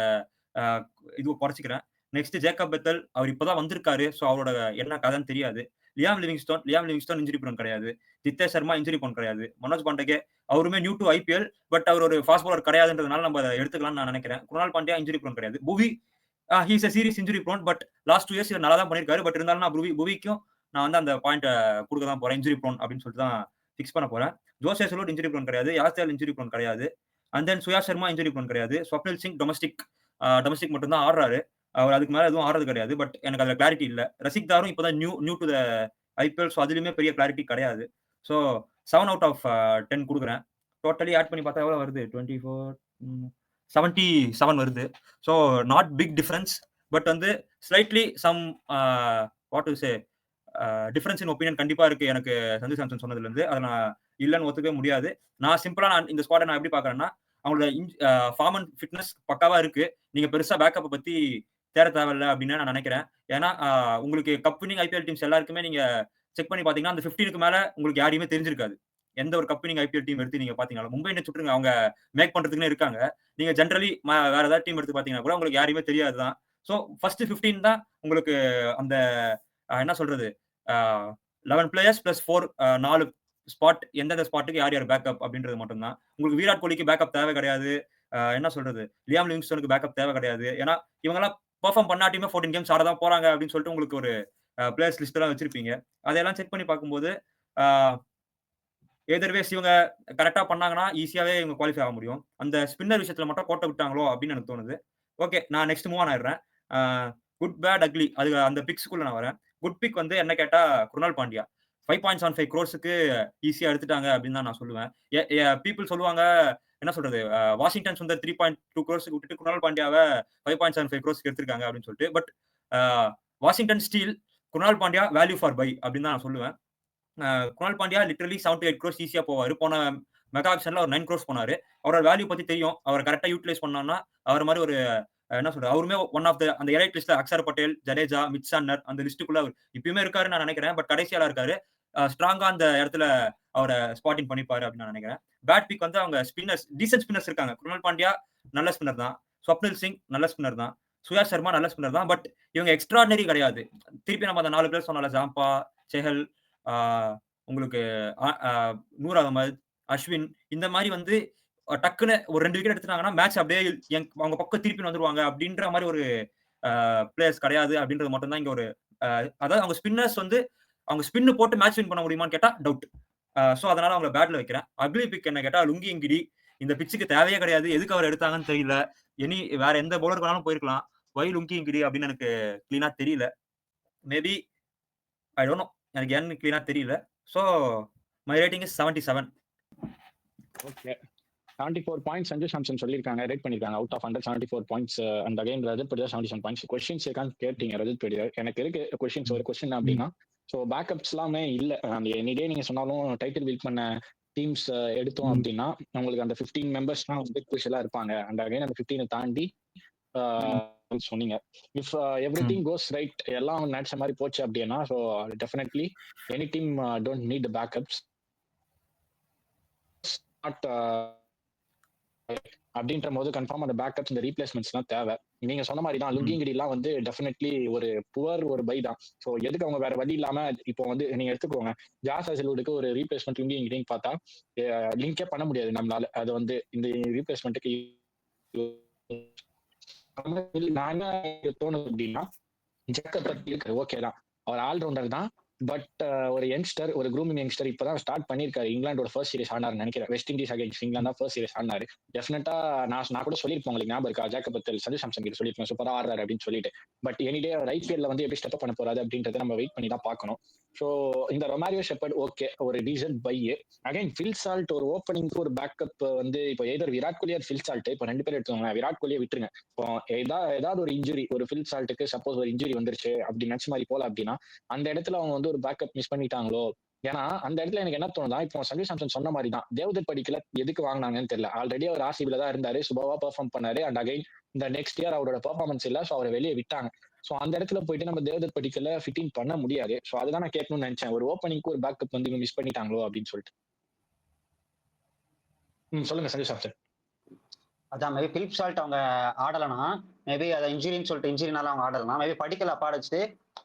இது குறைச்சிக்கிறேன். நெக்ஸ்ட் ஜேக்கப் பெத்தல், அவர் இப்பதான் வந்திருக்காரு. ஸோ அவரோட என்ன கதைன்னு தெரியாது. லியாம் லிவிங்ஸ்டோன் இன்ஜுரி ப்ரோன் கிடையாது. ஜித்தேஷ் சர்மா இன்ஜுரி ப்ரோன் கிடையாது. மனோஜ் பாண்டே அவருமே நியூ டு ஐபிஎல், பட் அவர் ஒரு ஃபாஸ்ட் பவுலர் கிடையாதுன்றதுனால நம்ம அதை எடுத்துக்கலாம்னு நான் நினைக்கிறேன். குருணால் பாண்டியா இன்ஜுரி ப்ரோன் கிடையாது. Bhuvi he's a serious injury prone, but last 2 years இவர் நல்லா தான் பண்ணிருக்காரு. பட் இருந்தாலும் நான் புவிக்கும் நான் வந்து அந்த பாயிண்ட் கொடுக்க தான் போறேன். இன்ஜுரி ப்ரோன் அப்படின்னு சொல்லிட்டு தான் ஃபிக்ஸ் பண்ண போறேன். ஜோஸ் ஹேசல்வுட் இன்ஜுரி ப்ரோன் கிடையாது. யாஸ்தேல் இன்ஜுரி ப்ரோன் கிடையாது. And then சுயா Sharma injury prone கிடையாது. ஸ்வப்னில் சிங் டொமஸ்டிக் மட்டும் தான் ஆடுறாரு. அவர் அதுக்கு மேல எதுவும் ஆடுறது கிடையாது. பட் எனக்கு அதுல கிளாரிட்டி இல்ல. ரசிக் தாரும் இப்பதான் new to the IPL. So அதுலயுமே பெரிய கிளாரிட்டி கிடையாது. ஸோ 7 out of 10 கொடுக்குறேன். டோட்டலி ஆட் பண்ணி பார்த்தா எவ்வளவு வருது, 24 77 வருது. So not big difference, but வந்து slightly somewhat to say difference in opinion கண்டிப்பா இருக்கு எனக்கு சஞ்சு சாம்சன் சொன்னதுல இருந்து. அதை நான் இல்லைன்னு ஒத்துக்கவே முடியாது. நான் சிம்பிளா இந்த ஸ்குவாடை நான் எப்படி பாக்குறேன்னா, அவங்களோட ஃபார்ம் அண்ட் ஃபிட்னஸ் பக்காவா இருக்கு. நீங்க பெருசா பேக்கப்பை பத்தி தேர தேவையில்ல அப்படின்னு நான் நினைக்கிறேன். ஏன்னா உங்களுக்கு கப் வினிங் ஐபிஎல் டீம்ஸ் எல்லாருக்குமே நீங்க செக் பண்ணி பாத்தீங்கன்னா அந்த 15க்கு மேல உங்களுக்கு யாரையுமே தெரிஞ்சிருக்காது. எந்த ஒரு கப் வினிங் ஐபிஎல் டீம் எடுத்து நீங்க பாத்தீங்கன்னா, மும்பை இந்தியன்ஸ் சுட்டுருங்க, அவங்க மேக் பண்றதுக்குன்னு இருக்காங்க. நீங்க ஜென்ரலி வேற ஏதாவது டீம் எடுத்து பாத்தீங்கன்னா கூட உங்களுக்கு யாரையுமே தெரியாதுதான். ஸோ ஃபர்ஸ்ட் 15 தான் உங்களுக்கு அந்த என்ன சொல்றது 11 பிளேயர்ஸ் பிளஸ் 4 ஸ்பாட், எந்தெந்த ஸ்பாட்டுக்கு யார் யார் பேக்கப் அப்படின்றது மட்டும் தான். உங்களுக்கு விராட் கோலிக்கு பேக்கப் தேவை கிடையாது. என்ன சொல்றது, லியாம் லிவிங்ஸ்டனுக்கு பேக்கப் தேவை கிடையாது. ஏன்னா இவங்கெல்லாம் பெர்ஃபார்ம் பண்ணாட்டியுமே 14 கேம்ஸ் ஆட தான் போறாங்க அப்படின்னு சொல்லிட்டு உங்களுக்கு ஒரு பிளேயர்ஸ் லிஸ்ட் எல்லாம் வச்சிருப்பீங்க. அதையெல்லாம் செக் பண்ணி பார்க்கும்போது எதர்வேஸ் இவங்க கரெக்டா பண்ணாங்கன்னா ஈஸியாவே இவங்க குவாலிஃபை ஆக முடியும். அந்த ஸ்பின்னர் விஷயத்துல மட்டும் கோட்டை விட்டாங்களோ அப்படின்னு எனக்கு தோணுது. ஓகே, நான் நெக்ஸ்ட் மூவ் ஆன் ஆயிடுறேன். குட் பேட் அக்லி, அது அந்த பிக்ஸ்க்குள்ள நான் வரேன். குட் பிக் வந்து என்ன கேட்டா குருணால் பாண்டியா 5.75 crores ஈஸியா எடுத்துட்டாங்க அப்படின்னு தான் நான் சொல்லுவேன். பீப்புள் சொல்லுவாங்க என்ன சொல்றது, வாஷிங்டன் சுந்தர் 3.2 crores விட்டுட்டு குருணால் பாண்டியாவை 5.75 crores எடுத்திருக்காங்க அப்படின்னு சொல்லிட்டு. But Washington steal Krunal Pandya value for buy அப்படின்னு தான் நான் சொல்லுவேன். குருணால் பாண்டியா லிட்டரலி 7-8 crores ஈஸியா போவாரு. போன மெகா ஆக்ஷன்ல ஒரு 9 crores போனாரு. அவரோட வேல்யூ பத்தி தெரியும். அவர் கரெக்டா யூட்டிலைஸ் பண்ணோம்னா அவர் மாதிரி ஒரு என்ன சொல்றது, அவருமே ஒன் ஆஃப் த அந்த எலைட் லிஸ்ட்ல அக்ஷர் பட்டேல், ஜடேஜா, மிட் சாண்டர் அந்த லிஸ்ட்டுக்குள்ள அவர் இப்பயுமே இருக்காரு நான் நினைக்கிறேன். பட் கடைசியால இருக்காரு. ஸ்ட்ராங்கா அந்த இடத்துல அவரை ஸ்பாட்டிங் பண்ணிப்பாரு அப்படின்னு நான் நினைக்கிறேன். பேட் பிக் வந்து அவங்க ஸ்பின்னர்ஸ், டீசன்ட் ஸ்பின்னர்ஸ் இருக்காங்க. குருணால் பாண்டியா நல்ல ஸ்பின்னர் தான். ஸ்வப்னில் சிங் நல்ல ஸ்பின்னர் தான். சுயா சர்மா நல்ல ஸ்பின்னர் தான். பட் இவங்க எக்ஸ்ட்ராடனரி கிடையாது. திருப்பி நம்ம அந்த 4 பேர் சொன்னால, ஜாம்பா, செஹல், உங்களுக்கு நூர் அகமது, அஸ்வின், இந்த மாதிரி வந்து டக்குன்னு ஒரு 2 விக்கெட் எடுத்துட்டாங்கன்னா மேட்ச் அப்படியே அவங்க பக்கம் திருப்பி வந்துருவாங்க அப்படின்ற மாதிரி ஒரு பிளேயர்ஸ் கிடையாது அப்படின்றது மட்டும் தான் இங்க ஒரு அதாவது அவங்க ஸ்பின்னர்ஸ் வந்து அவங்க ஸ்பின்னு போட்டு மேட்ச் வின் பண்ண முடியுமான்னு கேட்டா டவுட். ஸோ அதனால அவங்களை பேட்ல வைக்கிறேன். அக்லி பிக் என்ன கேட்டா லுங்கி இங்கிடி, இந்த பிச்சுக்கு தேவையே கிடையாது. எதுக்கு அவர் எடுத்தாங்கன்னு தெரியல. வேற எந்த பவுலர் வேணாலும் போயிருக்கலாம். வை லுங்கி இங்கிடி அப்படின்னு எனக்கு கிளீனா தெரியல. மேபி ஐ டோன்ட் நோ, எனக்கு ஏன்னு கிளீனா தெரியல. So my rating is 77. Okay, 74 points Sanju Samson சொல்லியிருக்காங்க, ரேட் பண்ணிருக்காங்க. Out of 174 points. அந்த again Rajat Patidar 77 points. Questions இருக்கான்னு கேட்டீங்க ரஜத் பட்டிதார். எனக்கு இருக்கு கொஸ்டின்ஸ். ஒரு கொஸ்டின் அப்படின்னா, ஸோ பேக்கப்ஸ் எல்லாமே இல்லை. அந்த எனிடே நீங்க சொன்னாலும் டைட்டில் வின் பண்ண டீம்ஸ் எடுத்தோம் அப்படின்னா உங்களுக்கு அந்த 15 மெம்பர்ஸ் தான் வந்து குரூஷியலா இருப்பாங்க. அந்த அகைன் அந்த 15 தாண்டி சொன்னீங்க, இஃப் எவ்ரிதிங் கோஸ் ரைட், எல்லாம் நினைச்ச மாதிரி போச்சு அப்படின்னா, so definitely any team don't need backups அப்படின்ற போது கன்ஃபார்ம் அந்த பேக்கப்ஸ் இந்த ரீப்ளேஸ்மெண்ட்ஸ்லாம் தேவை. நீங்க சொன்ன மாதிரி தான் லுங்கிங்கிடி எல்லாம் வந்து டெஃபினெட்லி ஒரு புவர் ஒரு பை தான். ஸோ எதுக்கு அவங்க வேற வழி இல்லாம இப்போ வந்து நீங்க எடுத்துக்கோங்க ஜாஸ் ஹேசல்வுட்டுக்கு ஒரு ரீப்ளேஸ்மெண்ட் லுங்கிங்கிடின்னு பார்த்தா லிங்கே பண்ண முடியாது நம்மளால. அது வந்து இந்த ரீப்ளேஸ்மெண்ட்டுக்கு நான் என்ன தோணுது அப்படின்னா ஜேக்கப் பத்தி இருக்காரு ஓகே தான், அவர் ஆல்ரவுண்டர் தான். பட் ஒரு யங்ஸ்டர், ஒரு க்ரூமிங் யங்ஸ்டர் இப்பதான் ஸ்டார்ட் பண்ணிருக்காரு. இங்கிலாண்டோட ஃபர்ஸ்ட் சீரிஸ் ஆனாரு நினைக்கிறேன். வெஸ்ட் இண்டீஸ் அகைன்ஸ்ட் இங்கிலாந்து தான் ஃபர்ஸ்ட் சீரிஸ் ஆனாரு. டெஃபினட்டா நான் கூட சொல்லியிருப்பேன் உங்களுக்கு ஞாபகம் இருக்கா, ஜேக்கப் பத்தல் சஞ்சு சாம்சன் கிட்ட சொல்லியிருப்பேன் சூப்பரா ஆடுறாரு அப்படின்னு சொல்லிட்டு. பட் எனிடே அவர் ஐபிஎல்ல வந்து எப்படி ஸ்டெப் பண்ண போறாரு அப்படின்றத நம்ம வெயிட் பண்ணி தான் பார்க்கணும். ஸோ இந்த ரொமாரியோ ஷெப்பர்ட் ஓகே ஒரு decent buy. Again Phil Salt ஒரு ஓப்பனிங்க்கு ஒரு பேக்கப் வந்து இப்போ either Virat Kohli or Phil Salt. இப்போ 2 பேர் எடுத்துக்கோங்க, விராட் கோலியை விட்டுருங்க. இப்போ ஏதாவது ஒரு இன்ஜுரி ஒரு ஃபில் சால்ட்டுக்கு சப்போஸ் ஒரு இன்ஜுரி வந்துருச்சு அப்படி நினைச்ச மாதிரி போல அப்படின்னா அந்த இடத்துல அவங்க வந்து ஒரு பேக்கப் மிஸ் பண்ணிட்டாங்களோ. ஏன்னா அந்த இடத்துல எனக்கு என்ன தோணுதா, இப்போ சஞ்சு சாம்சன் சொன்ன மாதிரி தான் தேவதத் படிக்கல எதுக்கு வாங்கினாங்கன்னு தெரியல. ஆல்ரெடி அவர் ஆர்சிபில தான் இருந்தாரு, சுபாவா பெர்ஃபார்ம் பண்ணாரு. அண்ட் அகைன் இந்த நெக்ஸ்ட் இயர் அவரோட பெர்ஃபார்மன்ஸ் இல்ல, ஸோ அவரை வெளியே விட்டாங்க. ஸோ அந்த இடத்துல போயிட்டு நம்ம தேவதத் படிக்கல ஃபிட்டிங் பண்ண முடியாது. ஸோ அதுதான் நான் கேட்கணும்னு நினைச்சேன், ஒரு ஓப்பனிங்க்கு ஒரு பேக்கப் வந்து மிஸ் பண்ணிட்டாங்களோ அப்படின்னு சொல்லிட்டு. சொல்லுங்க சஞ்சு சாம்சன். அதான் மேபி பிலிப் சால்ட் அவங்க ஆடலைன்னா மேபி அதை இன்ஜுரின்னு சொல்லிட்டு இன்ஜுரினால அவங்க ஆடலைன்னா மேபி படிக்கல அப்பா அடிச்சுட்டு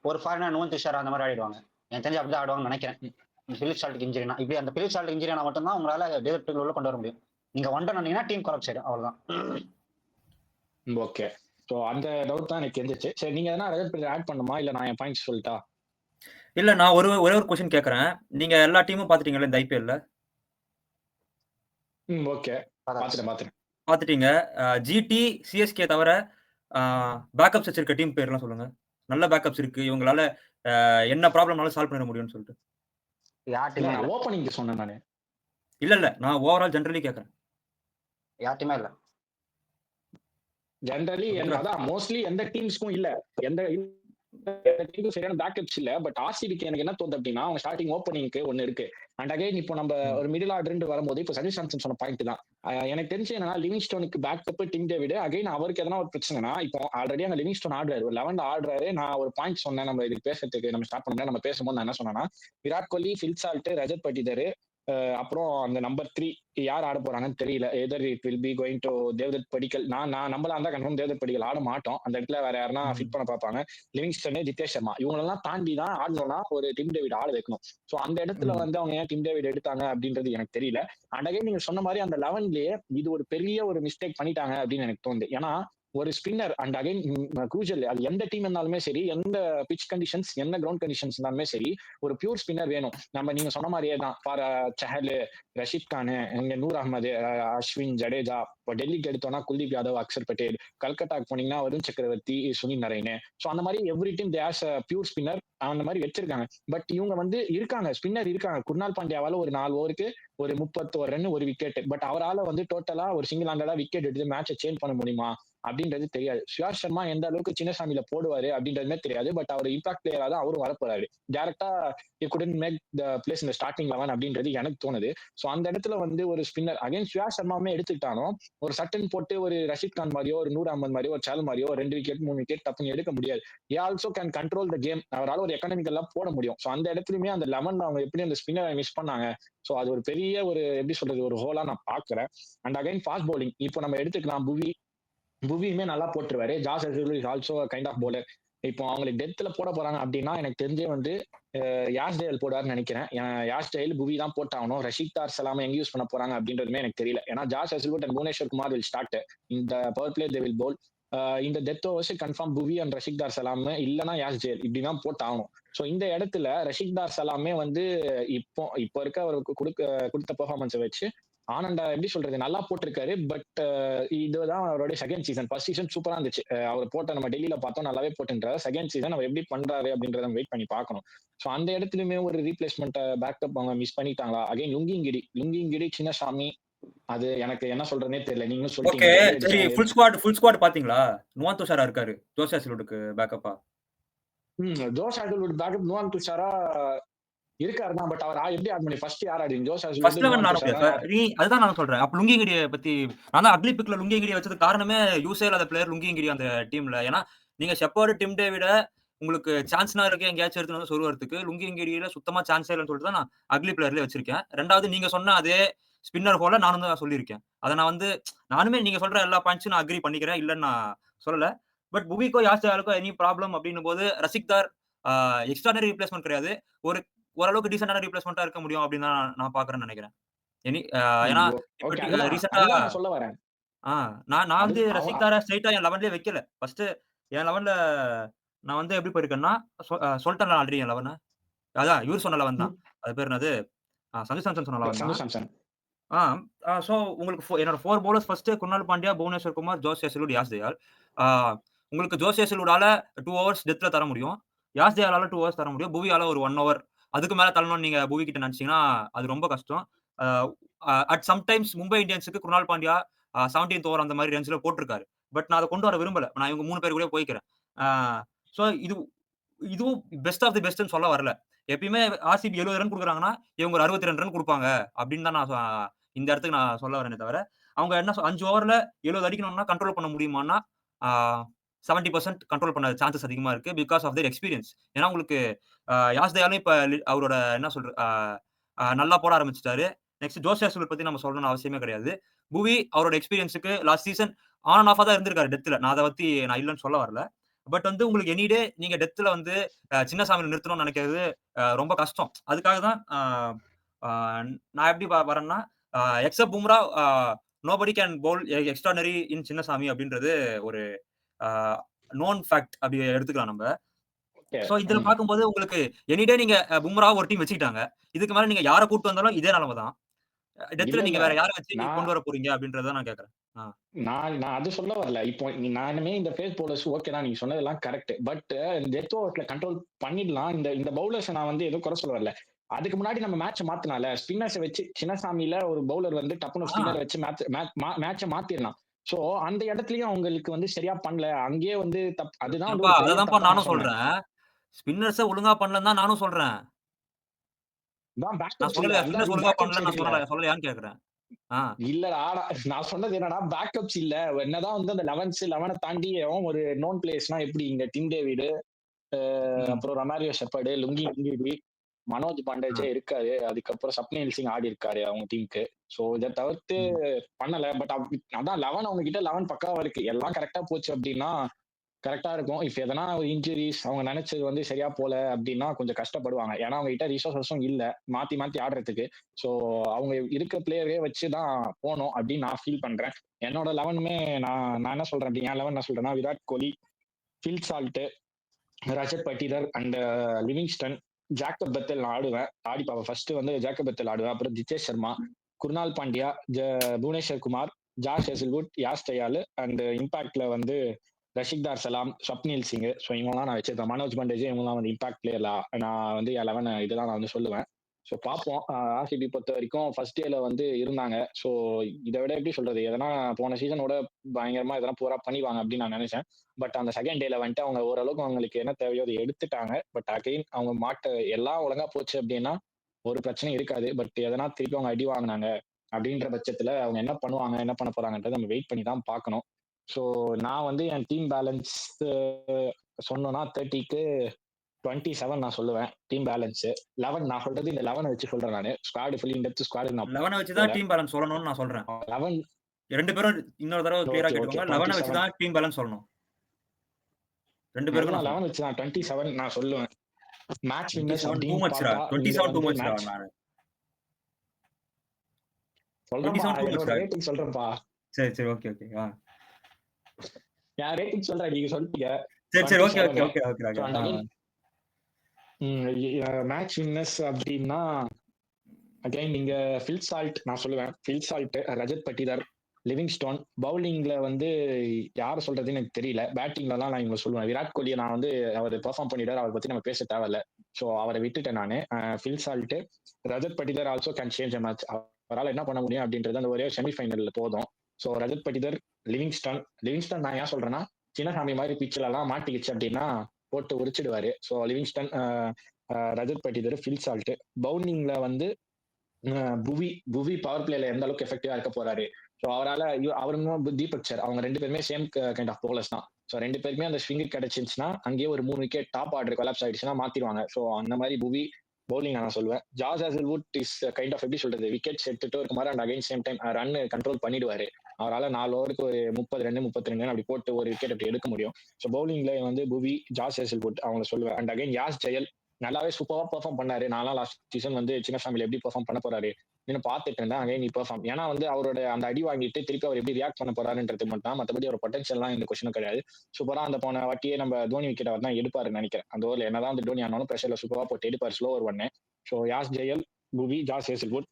ஒரு ஃபாரினர் நோன் துஷார் அந்த மாதிரி ஆடிடுவாங்க. எனக்கு தெரிஞ்சு அப்படிதான் ஆடுவாங்கன்னு நினைக்கிறேன். பிலிப் சால்ட்டுக்கு இன்ஜுரினா இப்படி அந்த பிலிப் சால்ட் இன்ஜுரினா மட்டும்தான் உங்களால டேவிட் உள்ள கொண்டு வர முடியும். நீங்க ஒன் வந்தீங்கன்னா டீம் கொலாப்ஸ் ஆயிடும், அவ்வளவுதான். ஓகே, ஸோ அந்த டவுட் தான் எனக்கு இருந்துச்சு. சரி நீங்க எதனா ரஜத் பட்டியல் ஆட் பண்ணுமா இல்ல நான் என் பாயிண்ட்ஸ் சொல்லட்டா? இல்ல நான் ஒரே ஒரு கொஸ்டின் கேட்கறேன். நீங்க எல்லா டீமும் பாத்துட்டீங்கல்ல இந்த ஐபிஎல்ல? ஓகே பாத்துட்டீங்க. ஜிடி சிஎஸ்கே தவிர பேக்கப்ஸ் வச்சிருக்க டீம் பேர்லாம் சொல்லுங்க. நல்ல பேக்கப்ஸ் இருக்கு, இவங்களால என்ன ப்ராப்ளம்னாலும் சால்வ் பண்ண முடியும்னு சொல்லிட்டு. ஓப்பனிங் சொன்னேன் நானு. இல்ல நான் ஓவரால் ஜெனரலி கேக்குறேன். யார்ட்டுமே இல்ல ஜெனரலி அதான் மோஸ்ட்லி எந்த டீம்ஸ்க்கும் இல்ல, எந்த டீமுக்கும் சரியான பேக்கப்ஸ் இல்ல. பட் ஆர்சிபிக்கு எனக்கு என்ன தோணுது அப்படின்னா அவங்க ஸ்டார்டிங் ஓப்பனிங்க்கு ஒன்னு இருக்கு. அண்ட் அகைன் இப்போ நம்ம ஒரு மிடில் ஆர்டர் வரும்போது இப்போ சஞ்சு சாம்சன் சொன்ன பாயிண்ட் தான் எனக்கு தெரிஞ்சு என்னன்னா லிவிங்ஸ்டோனுக்கு பேக்கப் டிம் டேவிட். அகைன் அவருக்கு எதனா ஒரு பிரச்சனைனா இப்போ ஆல்ரெடி அங்க லிவிங்ஸ்டோன் ஆடுறாரு, ஒரு 11 ஆடுறாரு. நான் ஒரு பாயிண்ட் சொன்னேன் நம்ம இது பேசுறதுக்கு நம்ம ஸ்டார்ட் பண்ண நம்ம பேசும்போது நான் என்ன சொன்னேன்னா விராட் கோலி, ஃபில் சால்ட், ரஜத் பட்டிதர், அப்புறம் அந்த நம்பர் 3 யார் ஆட போறாங்கன்னு தெரியல. Either it will be going to Devdutt Padikkal. நான் நம்மளா இருந்தா கன்ஃபார்ம் தேவதத் படிக்கல் ஆட மாட்டோம். அந்த இடத்துல வேற யாருன்னா ஃபிட் பண்ண பார்ப்பாங்க. லிவிங்ஸ்டன், ஜிதேஷ் சர்மா இவங்களெல்லாம் தாண்டி தான் ஆடணும்னா ஒரு டிம் டேவிட் ஆட வைக்கணும். ஸோ அந்த இடத்துல வந்து அவங்க ஏன் டிம் டேவிட் எடுத்தாங்க அப்படின்றது எனக்கு தெரியல. அண்ட் அகைன் நீங்க சொன்ன மாதிரி அந்த 11லயே இது ஒரு பெரிய ஒரு மிஸ்டேக் பண்ணிட்டாங்க அப்படின்னு எனக்கு தோணுது. ஏன்னா ஒரு ஸ்பின்னர் அண்ட் அகைன் க்ரூஷியல் அது எந்த டீம் இருந்தாலுமே சரி, எந்த பிச் கண்டிஷன்ஸ் என்ன கிரவுண்ட் கண்டிஷன்ஸ் இருந்தாலுமே சரி, ஒரு பியூர் ஸ்பின்னர் வேணும். நம்ம நீங்க சொன்ன மாதிரியே தான் ஃபார் சஹல், ரஷீத் கான், இங்க நூர் அஹமது, அஸ்வின், ஜடேஜா. இப்போ டெல்லிக்கு எடுத்தோம்னா குல்தீப் யாதவ், அக்ஷர் பட்டேல். கல்கட்டாக்கு போனீங்கன்னா வருண் சக்கரவர்த்தி, சுனில் நரேன். ஸோ அந்த மாதிரி every team they has pure spinner அந்த மாதிரி வச்சிருக்காங்க. பட் இவங்க வந்து இருக்காங்க ஸ்பின்னர் இருக்காங்க. குர்னால் பாண்டியாவால ஒரு 4 ஓவருக்கு ஒரு 31 ரன் ஒரு விக்கெட். பட் அவரால் வந்து டோட்டலா ஒரு சிங்கிள் ஹேண்டடா விக்கெட் எடுத்து மேட்சை சேஞ்ச் பண்ண முடியுமா அப்படின்றது தெரியாது. சுயாஷ் சர்மா எந்த அளவுக்கு சின்னசாமியில போடுவாரு அப்படின்றதுமே தெரியாது. பட் அவர் இம்பாக்ட் பிளேயரா தான் அவரும் வரப்போறாரு. டேரக்டா குடன் மேக் த பிளேஸ் இந்த ஸ்டார்டிங் 11 அப்படின்றது எனக்கு தோணுது. ஸோ அந்த இடத்துல வந்து ஒரு ஸ்பின்னர் அகைன் சுயாஷ் சர்மாவே எடுத்துக்கிட்டாலும் ஒரு சட்டன் போட்டு ஒரு ரஷீத் கான் மாதிரியோ ஒரு நூர் அஹமத் மாதிரியோ ஒரு சால் மாதிரியோ 2 விக்கெட் 3 விக்கெட் தப்புன்னு எடுக்க முடியாது. He also can control the game. அவரால் ஒரு எக்கனாமிக்கெல்லாம் போட முடியும். ஸோ அந்த இடத்துலயுமே அந்த 11 அவங்க எப்படி அந்த ஸ்பின்னரை மிஸ் பண்ணாங்க. ஸோ அது ஒரு பெரிய ஒரு எப்படி சொல்றது ஒரு ஹோலா நான் பாக்குறேன். அண்ட் அகைன் ஃபாஸ்ட் பவுலிங் இப்போ நம்ம எடுத்துக்கலாம். புவியுமே நல்லா போட்டுருவாரு. Josh Hazlewood is also kind of bowler. இப்போ அவங்களுக்கு டெத்துல போட போறாங்க அப்படின்னா எனக்கு தெரிஞ்சே வந்து யாஷ் டேல் போடுவார்னு நினைக்கிறேன். யாஷ் டேல் புவி தான் போட்டாகணும். ரஷீத் தார் சலாம் எங்க யூஸ் பண்ண போறாங்க அப்படின்றதுமே எனக்கு தெரியல. ஏன்னா Josh Hazlewood and Bhuvneshwar Kumar will start இந்த powerplay, they will bowl. இந்த death overs confirm Bhuvi and Rasikh Dar Salam இல்லைன்னா யாஷ் ஜேல் இப்படிதான் போட்டாகணும். ஸோ இந்த இடத்துல ரஷீத் தார் சலாமே வந்து இப்போ இருக்க அவருக்கு கொடுத்த பெர்ஃபார்மன்ஸை வச்சு ஆனண்டா எப்படி சொல்றது நல்லா போட்டிருக்காரு. பட் இதுதான் அவருடைய செகண்ட் சீசன். ஃபர்ஸ்ட் சீசன் சூப்பரா இருந்துச்சு. அவர் போட்ட நம்ம டெல்லியில பார்த்தோம் நல்லாவே போட்டுன்றாரு. செகண்ட் சீசன் அவர் எப்படி பண்றாரு அப்படின்றத வெயிட் பண்ணி பார்க்கணும். ஸோ அந்த இடத்துலயுமே ஒரு ரீப்ளேஸ்மெண்ட் பேக்கப் அவங்க மிஸ் பண்ணிட்டாங்களா? அகைன் லுங்கிங்கிடி சின்னசாமி அது எனக்கு என்ன சொல்றதுனே தெரியல. நீங்களும் சொல்லிட்டீங்க. சரி ஃபுல் ஸ்குவாட் பாத்தீங்களா? நுவான் துஷாரா இருக்காரு ஜோஸ் ஹேசல்வுட்க்கு பேக்கப்பா. Josh Hazlewood backup Nuwan Thushara இருக்காருதான். பட் அவர் எப்படி ஆட் பண்ணி ஃபர்ஸ்ட் யார் ஆடி ஜோஸ் ஹேசல்வுட் ஃபர்ஸ்ட் 11 ஆட முடியாது சார். அதுதான் நான் சொல்றேன். அப்ப லுங்கிங்கிடியை பத்தி நான் தான் அக்லி பிக்ல லுங்கிங்கிடியை வச்சது காரணமே யூஸே இல்லாத பிளேயர் லுங்கிங்கிடி அந்த டீம்ல. ஏன்னா நீங்க ஷெப்பர்டு, டிம் டேவிட உங்களுக்கு சான்ஸ்னா இருக்கு எங்கேயாச்சும் எடுத்து வந்து சொருவறதுக்கு லுங்கிங்கிடியில சுத்தமா சான்ஸே இல்லைன்னு சொல்லிட்டு தான் நான் அக்லி பிளேயர்ல வச்சிருக்கேன். ரெண்டாவது நீங்க சொன்ன அதே ஸ்பின்னர் போல நானும் தான் சொல்லியிருக்கேன். அதை நான் வந்து நானுமே நீங்க சொல்ற எல்லா பாயிண்ட்ஸும் நான் அக்ரி பண்ணிக்கிறேன், இல்லைன்னு நான் சொல்லல. பட் புவிக்கோ யாஸ் தயாலுக்கோ எனி ப்ராப்ளம் அப்படின்னும் போது ரசிக்தார் எக்ஸ்ட்ரானரி ரீப்ளேஸ்மெண்ட் கிடையாது. ஒரு ஓரளவுக்கு டீசென்டான ரீப்ளேஸ்மெண்ட்டா இருக்க முடியும் அப்படின்னு தான் நான் பார்க்குறேன்னு நினைக்கிறேன். ஏன்னா இப்ப ஓகே. அதுதான் ரீசென்ட்டா அதுதான் நான் சொல்ல வரேன். ஆ நான் அது வந்து அவன் ரசிக்தார ஸ்ட்ரெய்ட்டா என் 11லயே வைக்கல. ஃபர்ஸ்ட்டு என் 11ல நான் வந்து எப்படி போயிருக்கேன்னா, சொல்ட்டேன்ல ஆல்ரெடி என் 11. அதான் இவரு சொன்ன 11 தான். ம். அது பேர் என்னது? சஞ்சு சாம்சன் சொன்ன 11 சஞ்சு தான். சாம்சன். ஆ சோ உங்களுக்கு என்னோட 4 bowlers first Krunal Pandya, Bhuvneshwar Kumar, Josh Hazlewood, Yash Dayal. ஆ உங்களுக்கு ஜோஸ் ஹேசல்வுட்டால 2 ஹவர்ஸ் டெத்ல தர முடியும். யாஸ் தயாலால 2 ஹவர்ஸ் தர முடியும். புவியால ஒரு 1 ஹவர். அதுக்கு மேல தரணும்னு நீங்க புவி கிட்ட நினைச்சீங்கன்னா, அது ரொம்ப கஷ்டம். அ அட் சம் டைம்ஸ் மும்பை இந்தியன்ஸ்க்கு குர்னால் பாண்டியா 17த் ஓவர் அந்த மாரி ரேஞ்ச்ல போட்டிருக்காரு. பட் நான் அத கொண்டு வர விரும்பல. நான் இவங்க 3 பேர் கூடயே போய்க்கிறேன். ஆ சோ இதுவும் பெஸ்ட் ஆஃப் தி பெஸ்ட்ன்னு சொல்ல வரல. எப்பயுமே ஆர்சிபி 70 ரன் குடுக்குறாங்கன்னா, இவங்க ஒரு 62 ரன் குடுப்பாங்க அப்படின்னு தான் நான் இந்த இடத்துக்கு நான் சொல்ல வரேனே தவிர, அவங்க என்ன 5 ஓவர்ல 70 அடிக்கணும்னா கண்ட்ரோல் பண்ண முடியுமான்னா, ஆ 70% கண்ட்ரோல் பண்ண சான்சஸ் அதிகமா இருக்கு. Because of their experience. ஏன்னா உங்களுக்கு யாஸ் தயாலும் இப்ப அவரோட என்ன சொல்றது நல்லா போட ஆரம்பிச்சுட்டாரு. நெக்ஸ்ட் ஜோஸ் ஹேசல்வுட் பத்தி நம்ம சொல்லணும்னு அவசியமே கிடையாது. புவி அவரோட எக்ஸ்பீரியன்ஸ்க்கு லாஸ்ட் சீசன் ஆன் அண்ட் ஆஃபா தான் இருந்திருக்காரு டெத்ல. நான் அத பத்தி நான் இல்லன்னு சொல்ல வரல. பட் வந்து உங்களுக்கு எனி டே நீங்க டெத்ல வந்து சின்னசாமில நிறுத்தணும்னு நினைக்கிறது ரொம்ப கஷ்டம். அதுக்காக தான் அ நான் எப்படி வரேன்னா, except Bumrah nobody can bowl extraordinary in Chinnaswamy அப்படின்றது ஒரு அ நோன் ஃபேக்ட் அப்படி எடுத்துக்கலாம் நம்ப. ஓகே. சோ இதுல பார்க்கும்போது உங்களுக்கு எனி டே நீங்க பும்ராவ ஒரு டீம் வச்சுக்கிட்டாங்க. இதுக்கு மேல நீங்க யார கூட்டு வந்தாலும் இதே நிலைமை தான். இல்ல, டெத்ல இல்ல. நீங்க வேற யார வச்சு நான் கொண்டு வர போறீங்க அப்படின்றத நான் கேட்கிறேன். ஆ. நான் நான் அது சொல்ல வரல. இப்போ நானுமே இந்த பேஸ் பவுலர்ஸ் ஓகே தான். நீங்க சொன்னதெல்லாம் கரெக்ட். பட் டெத் ஓவர்ஸ்ல கண்ட்ரோல் பண்ணிடலாம். இந்த இந்த பவுலர்ஸ நான் வந்து எதுவும் குறை சொல்ல வரல. அதுக்கு முன்னாடி நம்ம மேட்ச மாத்தலாம்ல. ஸ்பின்னர்ஸ வச்சு சின்னசாமில ஒரு பவுலர் வந்து டப்புனு ஆ. ஸ்பின்னர் வச்சு மேட்ச மாத்திரலாம். சோ அந்த இடத்துலயும் அவங்களுக்கு வந்து சரியா பண்ணல. அங்கேயே வந்து அதுதான் வந்து ஏன்பா ஒரு பெரிய அததான்ப்பா தப்பா நான் நானும் சொன்னேன். சொல்றேன். ஸ்பின்னர்ஸ ஒழுங்கா பண்ணலன்னு தான் நானும் சொல்றேன். தான் நான் பேக்கப்ஸ் இல்ல. சொல்லலையா? அதுதான் ஸ்பின்னர்ஸ் அதுக்கு ஒழுங்கா பேக்கப்ஸ் பண்ணலன்னு நான் எடுக்கல. சொல்லலையான்னு கேட்கிறேன். ஆ. இல்லடா நான் சொன்னது என்னன்னா பேக்கப்ஸ் இல்ல. என்னதான் வந்து அந்த 11 தாண்டி ஒரு நோன் பிளேயர்ஸ்னா எப்படி இங்க டிம் டேவிட் ம். அப்புறம் Romario Shepherd, Lungi Ngidi, Manoj ஆ. பாண்டேஜே இருக்காரு. அதுக்கப்புறம் சப்னேல் சிங் ஆடி இருக்காரு அவங்க டீமுக்கு. சோ இத தவிர்த்து ம். பண்ணல. பட் அதான் 11 அவங்க கிட்ட 11 பக்காவா இருக்கு. எல்லாம் கரெக்ட்டா போச்சு அப்டின்னா, கரெக்ட்டா இருக்கும். இஃப் எதனா ஒரு இன்ஜுரீஸ் அவங்க நெனச்சது வந்து சரியா போல அப்டின்னா கொஞ்சம் கஷ்டப்படுவாங்க. ஏன்னா அவங்க கிட்ட ரிசோர்ஸஸும் இல்ல. மாத்தி மாத்தி ஆடுறதுக்கு. சோ அவங்க இருக்க பிளேயரே வச்சு தான் போணும் அப்டின்னு நான் ஃபீல் பண்றேன். என்னோட 11மே நான் என்ன சொல்றேன் அப்டி என் 11 என்ன சொல்றேன்னா, Virat Kohli, Phil Salt, Rajat Patidar and Livingstone, Jacob Bethell நான் ஆடுவேன். ஆடி பார்ப்பேன். ஃபர்ஸ்ட் வந்து ஜாக்கப் பெத்தல் ஆடுவேன். அப்புறம் Jitesh Sharma, Krunal Pandya, Bhuvneshwar Kumar, Josh Hazlewood, Yash Dayal and இம்பாக்ட்ல வந்து ரஷிக்தார் சலாம், ஸ்வப்னில் சிங். ஸோ இவங்கலாம் நான் வச்சிருக்கேன். மனோஜ் பண்டேஜ் இவங்கலாம் வந்து இம்பாக்ட் பிளேயர்ல நான் வந்து 11 இதெல்லாம் நான் வந்து சொல்லுவேன். ஸோ பார்ப்போம். ஆர்சிபி பொறுத்த வரைக்கும் ஃபர்ஸ்ட் டேல வந்து இருந்தாங்க. ஸோ இதை விட எப்படி சொல்றது? எதனா போன சீசனோட பயங்கரமா எதனா பூரா பண்ணிவாங்க அப்படின்னு நான் நினைச்சேன். பட் அந்த செகண்ட் டேல வந்துட்டு அவங்க ஓரளவுக்கு அவங்களுக்கு என்ன தேவையோ அதை எடுத்துட்டாங்க. பட் அகைன் அவங்க எல்லாம் ஒழுங்கா போச்சு அப்படின்னா ஒரு பிரச்சனையும் இருக்காது. பட் எதனா திருப்பி அவங்க அடி வாங்கினாங்க அப்படின்ற பட்சத்துல அவங்க என்ன பண்ணுவாங்க, என்ன பண்ண போறாங்கன்றத நம்ம வெயிட் பண்ணி தான் பார்க்கணும். ஸோ நான் வந்து என் டீம் பேலன்ஸ் சொன்னோம்னா 30க்கு 27 நான் சொல்லுவேன் டீம் பேலன்ஸ். 11 நான் சொல்றது இந்த 11 வச்சு சொல்றேன் நானு. ஸ்குவாட் ஃபுல் இன் டெப்த் ஸ்குவாட் நான் 11 வச்சு போல. தான் டீம் பேலன்ஸ் சொல்லணும்னு நான் சொல்றேன். 11 2 பேரும் இன்னொரு தடவ கிளியரா ஓகே, ஓகே. கேட்டுக்கோங்க. 11 வச்சு 27 தான் டீம் பேலன்ஸ் சொல்லணும். 2 பேருக்கும் அதுதான் நான் 11 சொல்றேன். வச்சு தான் 27 நான் சொல்லுவேன். மேட்ச் வின்னர்ஸ் 27 டூ அப்படின்னு மச்டா. பார்த்தா இங்க 27 டூ வந்து மச்டா மேட்ச் நானு. சொல்றேன்பா. 27 டூ என்னோட மச்டா. ரேட்டிங் சொல்றேன்ப்பா. சரி, சரி. Okay, okay. என் ரேட்டிங் சொல்றேன். நீங்க சொல்லிட்டீங்க சரி, சரி. Okay, 27. Okay, okay, okay, so okay. And again match winners அப்படின்னா அகைன் நீங்க ஃபில் சால்ட் நான் சொல்லுவேன். Phil Salt, Rajat Patidar, Livingstone. பவுலிங்ல வந்து யார் சொல்றதுன்னு எனக்கு தெரியல. பேட்டிங்லலாம் நான் இவங்க சொல்லுவேன். விராட் கோலியை நான் வந்து அவர் பெர்ஃபார்ம் பண்ணிட்டார். அவரை பத்தி நம்ம பேச தேவையில்ல. ஸோ அவரை விட்டுட்டேன் நான். Fill Salt, Rajat Patidar also can change a match. அவரால் என்ன பண்ண முடியும் அப்படின்றது அந்த ஒரே செமிஃபைனல்ல போதும். ஸோ ரஜத் பட்டிதர், லிவிங்ஸ்டன் நான் ஏன் சொல்றேன்னா சின்னசாமி மாதிரி பிச்சில் எல்லாம் மாட்டிக்கிச்சு அப்படின்னா போட்டு உரிச்சிடுவாரு. So Livingstone, Rajat Patidar, Phil Salt. பவுலிங்ல வந்து புவி பவர் பிளேல எந்த அளவுக்கு எஃபெக்டிவா இருக்க போறாரு. ஸோ அவருங்க தீபக் சர் அவங்க 2 பேருமே சேம் கைண்ட் ஆஃப் பவுலர்ஸ் தான். ஸோ 2 பேருமே அந்த ஸ்விங் கிடைச்சிருச்சுன்னா அங்கேயே ஒரு 3 விக்கெட் டாப் ஆர்டர் கொலாப்ஸ் ஆயிடுச்சுன்னா மாத்திடுவாங்க. ஸோ அந்த மாதிரி புவி பவுலிங் நான் சொல்லுவேன். Josh Hazlewood is kind of எப்படி சொல்றது, விக்கெட்ஸ் எடுத்துட்டு இருக்குமாறு and again same time run control பண்ணிடுவாரு. அவரால் 4 ஓவருக்கு ஒரு 30 ரன் 32 ரன் அப்படி போட்டு ஒரு விக்கெட் அப்படி எடுக்க முடியும். ஸோ பவுலிங்ல வந்து புவி, ஜாஸ் ஹேசல்வுட் அவங்கள சொல்லுவேன். அண்ட் அகைன் யாஸ் ஜெயல் நல்லாவே சூப்பராக பெர்ஃபார்ம் பண்ணாரு. நான்லாம் லாஸ்ட் சீசன் வந்து சின்னசாமியில் எப்படி பெர்ஃபார்ம் பண்ண போறாரு அப்படின்னு பார்த்துட்டு இருந்தேன். அகைன் நீ பெர்ஃபார்ம், ஏன்னா வந்து அவரோட அந்த அடி வாங்கிட்டு திருப்பி அவர் எப்படி ரியாக்ட் பண்ண போறாருன்றது மட்டும் தான், மற்றபடி அவர் பொட்டன்ஷியல்லாம் இந்த கொஸ்டினும் கிடையாது. சூப்பரா அந்த போன வாட்டியே நம்ம தோனி விக்கெட் அவர் தான் எடுப்பாருன்னு நினைக்கிறேன். அந்த ஓவரில் என்னதான் வந்து தோனி ஆனாலும் ப்ரெஷர்ல சூப்பராக போட்டு எடுப்பார் ஸ்லோ ஓவர் ஒன்னு. ஸோ யாஸ் ஜெயல், புவி, ஜாஸ் ஹேசல்வுட்.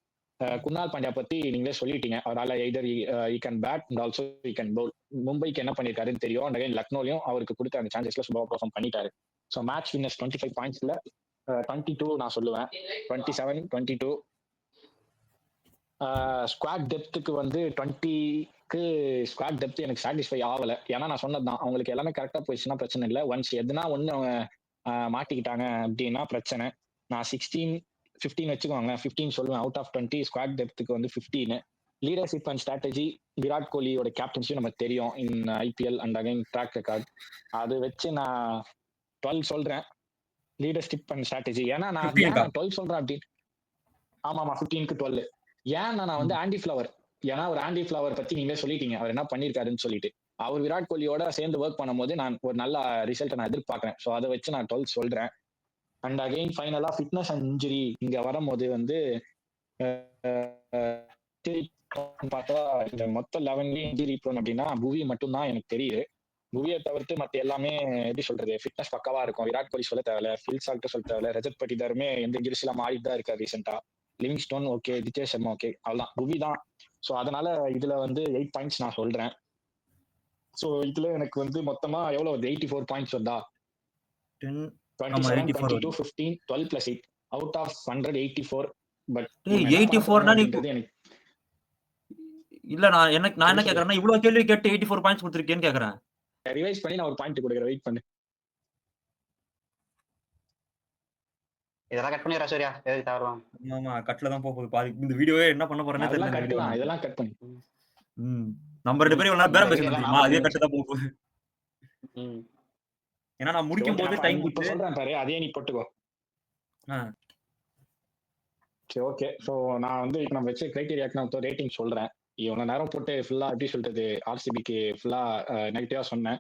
குணால் பாண்டியா பத்தி நீங்களே சொல்லிட்டீங்க. அவரால் either E can bat and also E can Pavul. மும்பைக்கு என்ன பண்ணிருக்காருன்னு தெரியும். அண்ட் அகைன் லக்னோலையும் அவருக்கு கொடுத்த அந்த சான்சஸ்ல சூப்பராக பெர்ஃபார்ம் பண்ணிட்டாரு. ஸோ மேட்ச் வின்னர்ஸ் 25 பாயிண்ட்ஸ்ல 22 நான் சொல்லுவேன், 27, 22. ஸ்குவாட் டெப்த்துக்கு வந்து 20க்கு ஸ்குவாட் டெப்த் எனக்கு சாட்டிஸ்ஃபை ஆகலை. ஏன்னா நான் சொன்னதுதான், அவங்களுக்கு எல்லாமே கரெக்டாக போயிடுச்சுன்னா பிரச்சனை இல்லை. ஒன்ஸ் எதுனா ஒன்று அவங்க மாட்டிக்கிட்டாங்க அப்படின்னா பிரச்சனை. நான் 16, 15 வச்சுக்கோங்க, 15 சொல்லுவேன். அவுட் ஆஃப் 20 ஸ்குவாட் டெப்த்துக்கு வந்து 15. லீடர்ஷிப் அண்ட் ஸ்ட்ராட்டஜி, விராட் கோலியோட கேப்டன்சி நமக்கு தெரியும் in IPL and again track record. அது வச்சு நான் 12 சொல்றேன். Leadership and strategy. ஏன்னா நான் 12 சொல்றேன் அப்படின்னு. ஆமா 15க்கு 12. ஏன்னா நான் வந்து ஆண்டி ஃபிளவர், ஏன்னா ஒரு ஆண்டி ஃபிளவர் பத்தி நீங்களே சொல்லிட்டீங்க அவர் என்ன பண்ணிருக்காருன்னு சொல்லிட்டு. அவர் விராட் கோலியோட சேர்ந்து ஒர்க் பண்ணும்போது நான் ஒரு நல்ல ரிசல்ட்டை நான் எதிர்பார்க்கிறேன். ஸோ அதை வச்சு நான் 12 சொல்றேன். அண்ட் அகைன் ஃபைனலா ஃபிட்னஸ் அண்ட் இன்ஜுரி இங்க வரும்போது வந்து பார்த்தா இந்த மொத்த 11 இன்ஜுரி ப்ரோன் அப்படின்னா புவி மட்டும் தான் எனக்கு தெரியுது. புவியை தவிர்த்து மற்ற எல்லாமே எப்படி சொல்றது, ஃபிட்னஸ் பக்காவா இருக்கும். விராட் கோலி சொல்ல தேவையில்ல, ஃபில் சால்ட் சொல்ல தேவையில்ல, ரஜத் பட்டிதாருமே எந்த இன்ஜுரிஸ் எல்லாம் மாறிட்டு தான் இருக்காரு ரீசெண்டா. லிவிங்ஸ்டோன் ஓகே, தித்தேஷ் சர்மா ஓகே, அவ்வளவுதான் புவி தான். ஸோ அதனால இதுல வந்து 8 பாயிண்ட்ஸ் நான் சொல்றேன். ஸோ இதுல எனக்கு வந்து மொத்தமா எவ்வளவு வருது, 84 பாயிண்ட்ஸ் வந்தா 27, 22, 15, 12 plus 8 அவுட் ஆஃப் 184. பட் 84னா எனக்கு இல்ல, நான் என்ன கேக்குறேன்னா இவ்வளவு கேள்வி கேட்டு 84 பாயிண்ட்ஸ் கொடுத்திருக்கேன்னு கேக்குறேன். ரிவைஸ் பண்ணி நான் ஒரு பாயிண்ட் கொடுக்குறேன், வெயிட் பண்ணு. இதெல்லாம் கட் பண்ணிடுறா சூர்யா, எதுக்கு தவறலாம். ஆமா கட்ல தான் போகுது பாதி. இந்த வீடியோவே என்ன பண்ண போறேன்னு தெரியல. கட்டலாம், இதெல்லாம் கட் பண்ணி. நம்ம ரெண்டு பேரும் எல்லாம் பேரம் பேசணும் தெரியுமா, அதே கட்டு தான் போகுது. ஏன்னா நான் முடிக்கும் போது டைம் இப்ப சொல்றேன் பாரு, அதே நீ போட்டுக்கோ. சரி ஓகே. ஸோ நான் வந்து நம்ம வச்ச கிரைட்டீரியாக்கு நான் ரேட்டிங் சொல்றேன். இவ்வளோ நேரம் போட்டு ஃபுல்லா எப்படி சொல்றது, ஆர்சிபிக்கு ஃபுல்லா நெகட்டிவா சொன்னேன்.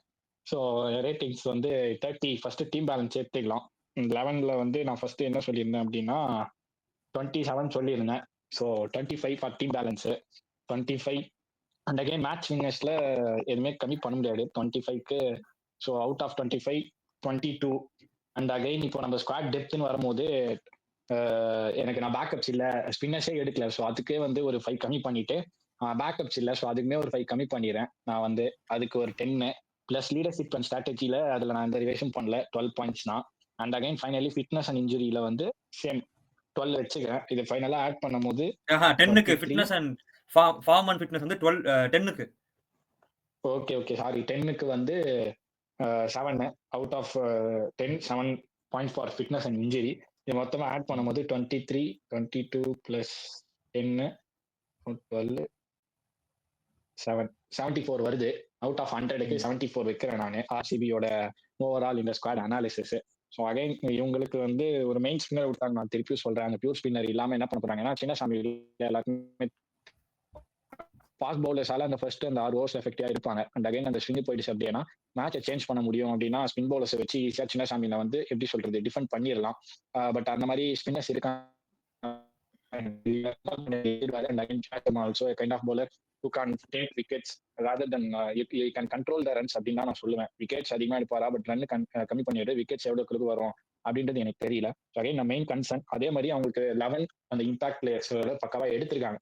ஸோ ரேட்டிங்ஸ் வந்து 30. ஃபர்ஸ்ட் டீம் பேலன்ஸ் எடுத்துக்கலாம். 11ல வந்து நான் ஃபர்ஸ்ட் என்ன சொல்லியிருந்தேன் அப்படின்னா 27 சொல்லியிருந்தேன். So 25 for team balance, 25. And again match வின்னர்ஸ்ல எதுவுமே கம்மி பண்ண முடியாது 25க்கு. So out of 25, 22. And again இப்போ நம்ம ஸ்குவாட் டெப்த்னு வரும்போது எனக்கு நான் பேக்கப்ஸ் இல்லை, ஸ்பின்னர்ஸே எடுக்கல. ஸோ அதுக்கே வந்து ஒரு 5 கம்மி பண்ணிட்டு, பேக்கப்ஸ் இல்லை ஸோ அதுக்குமே ஒரு 5 கம்மி பண்ணிடுறேன். நான் வந்து அதுக்கு ஒரு 10 பிளஸ் லீடர்ஷிப் அண்ட் ஸ்ட்ராட்டஜியில் அதில் நான் எந்த ரிவேஷன் பண்ணல, 12 பாயிண்ட்ஸ் தான். And again finally fitness and இன்ஜுரியில் வந்து சேம் 12 வச்சுக்கிறேன். இது ஃபைனலாக ஆட் பண்ணும்போது 10க்கு fitness and form and fitness வந்து 10க்கு. ஓகே ஓகே சாரி, 10க்கு வந்து 7 out of 10, 7 points for fitness and injury. இது மொத்தமாக ஆட் பண்ணும்போது 23, 22 பிளஸ் 10, 12, 7, 74 வருது. அவுட் ஆஃப் 100க்கு 74 வைக்கிறேன் நான், ஆர்சிபியோட ஓவரால் இந்த ஸ்குவாட் அனாலிசிஸ். ஸோ அகைன் இவங்களுக்கு வந்து ஒரு மெயின் ஸ்பின்னர் கொடுத்தாங்க. நான் திருப்பியும் சொல்றேன், அந்த பியூர் ஸ்பின்னர் இல்லாமல் என்ன பண்ண போறாங்கன்னா சின்னசாமி எல்லாருக்குமே ஃபாஸ்ட் பவுலர்ஸால அந்த ஃபர்ஸ்ட் அந்த 6 ஓவர்ஸ் எஃபெக்டிவா இருப்பாங்க. அண்ட் அகைன் அந்த ஸ்விங் போயிடுச்சு அப்படின்னா மேட்சை சேஞ்ச் பண்ண முடியும் அப்படின்னா ஸ்பின் பவுலர்ஸை வச்சு ஈஸியா சின்னசாமியில வந்து எப்படி சொல்றது டிஃபெண்ட் பண்ணிடலாம். பட் அந்த மாதிரி ஸ்பின்னர்ஸ் இருக்காங்க. Also a kind of bowler who can take wickets rather than you can control the runs அப்படின்னா நான் சொல்லுவேன். விக்கெட்ஸ் அதிகமா எடுப்பாரா, பட் ரன் கம்மி பண்ணிடு, விக்கெட்ஸ் எவ்வளவு வரும் அப்படின்றது எனக்கு தெரியல. அகைன் நான் மெயின் கன்சர்ன். அதே மாதிரி அவங்களுக்கு 11 அந்த இம்பாக்ட் பிளேயர்ஸ் பக்காவா எடுத்திருக்காங்க.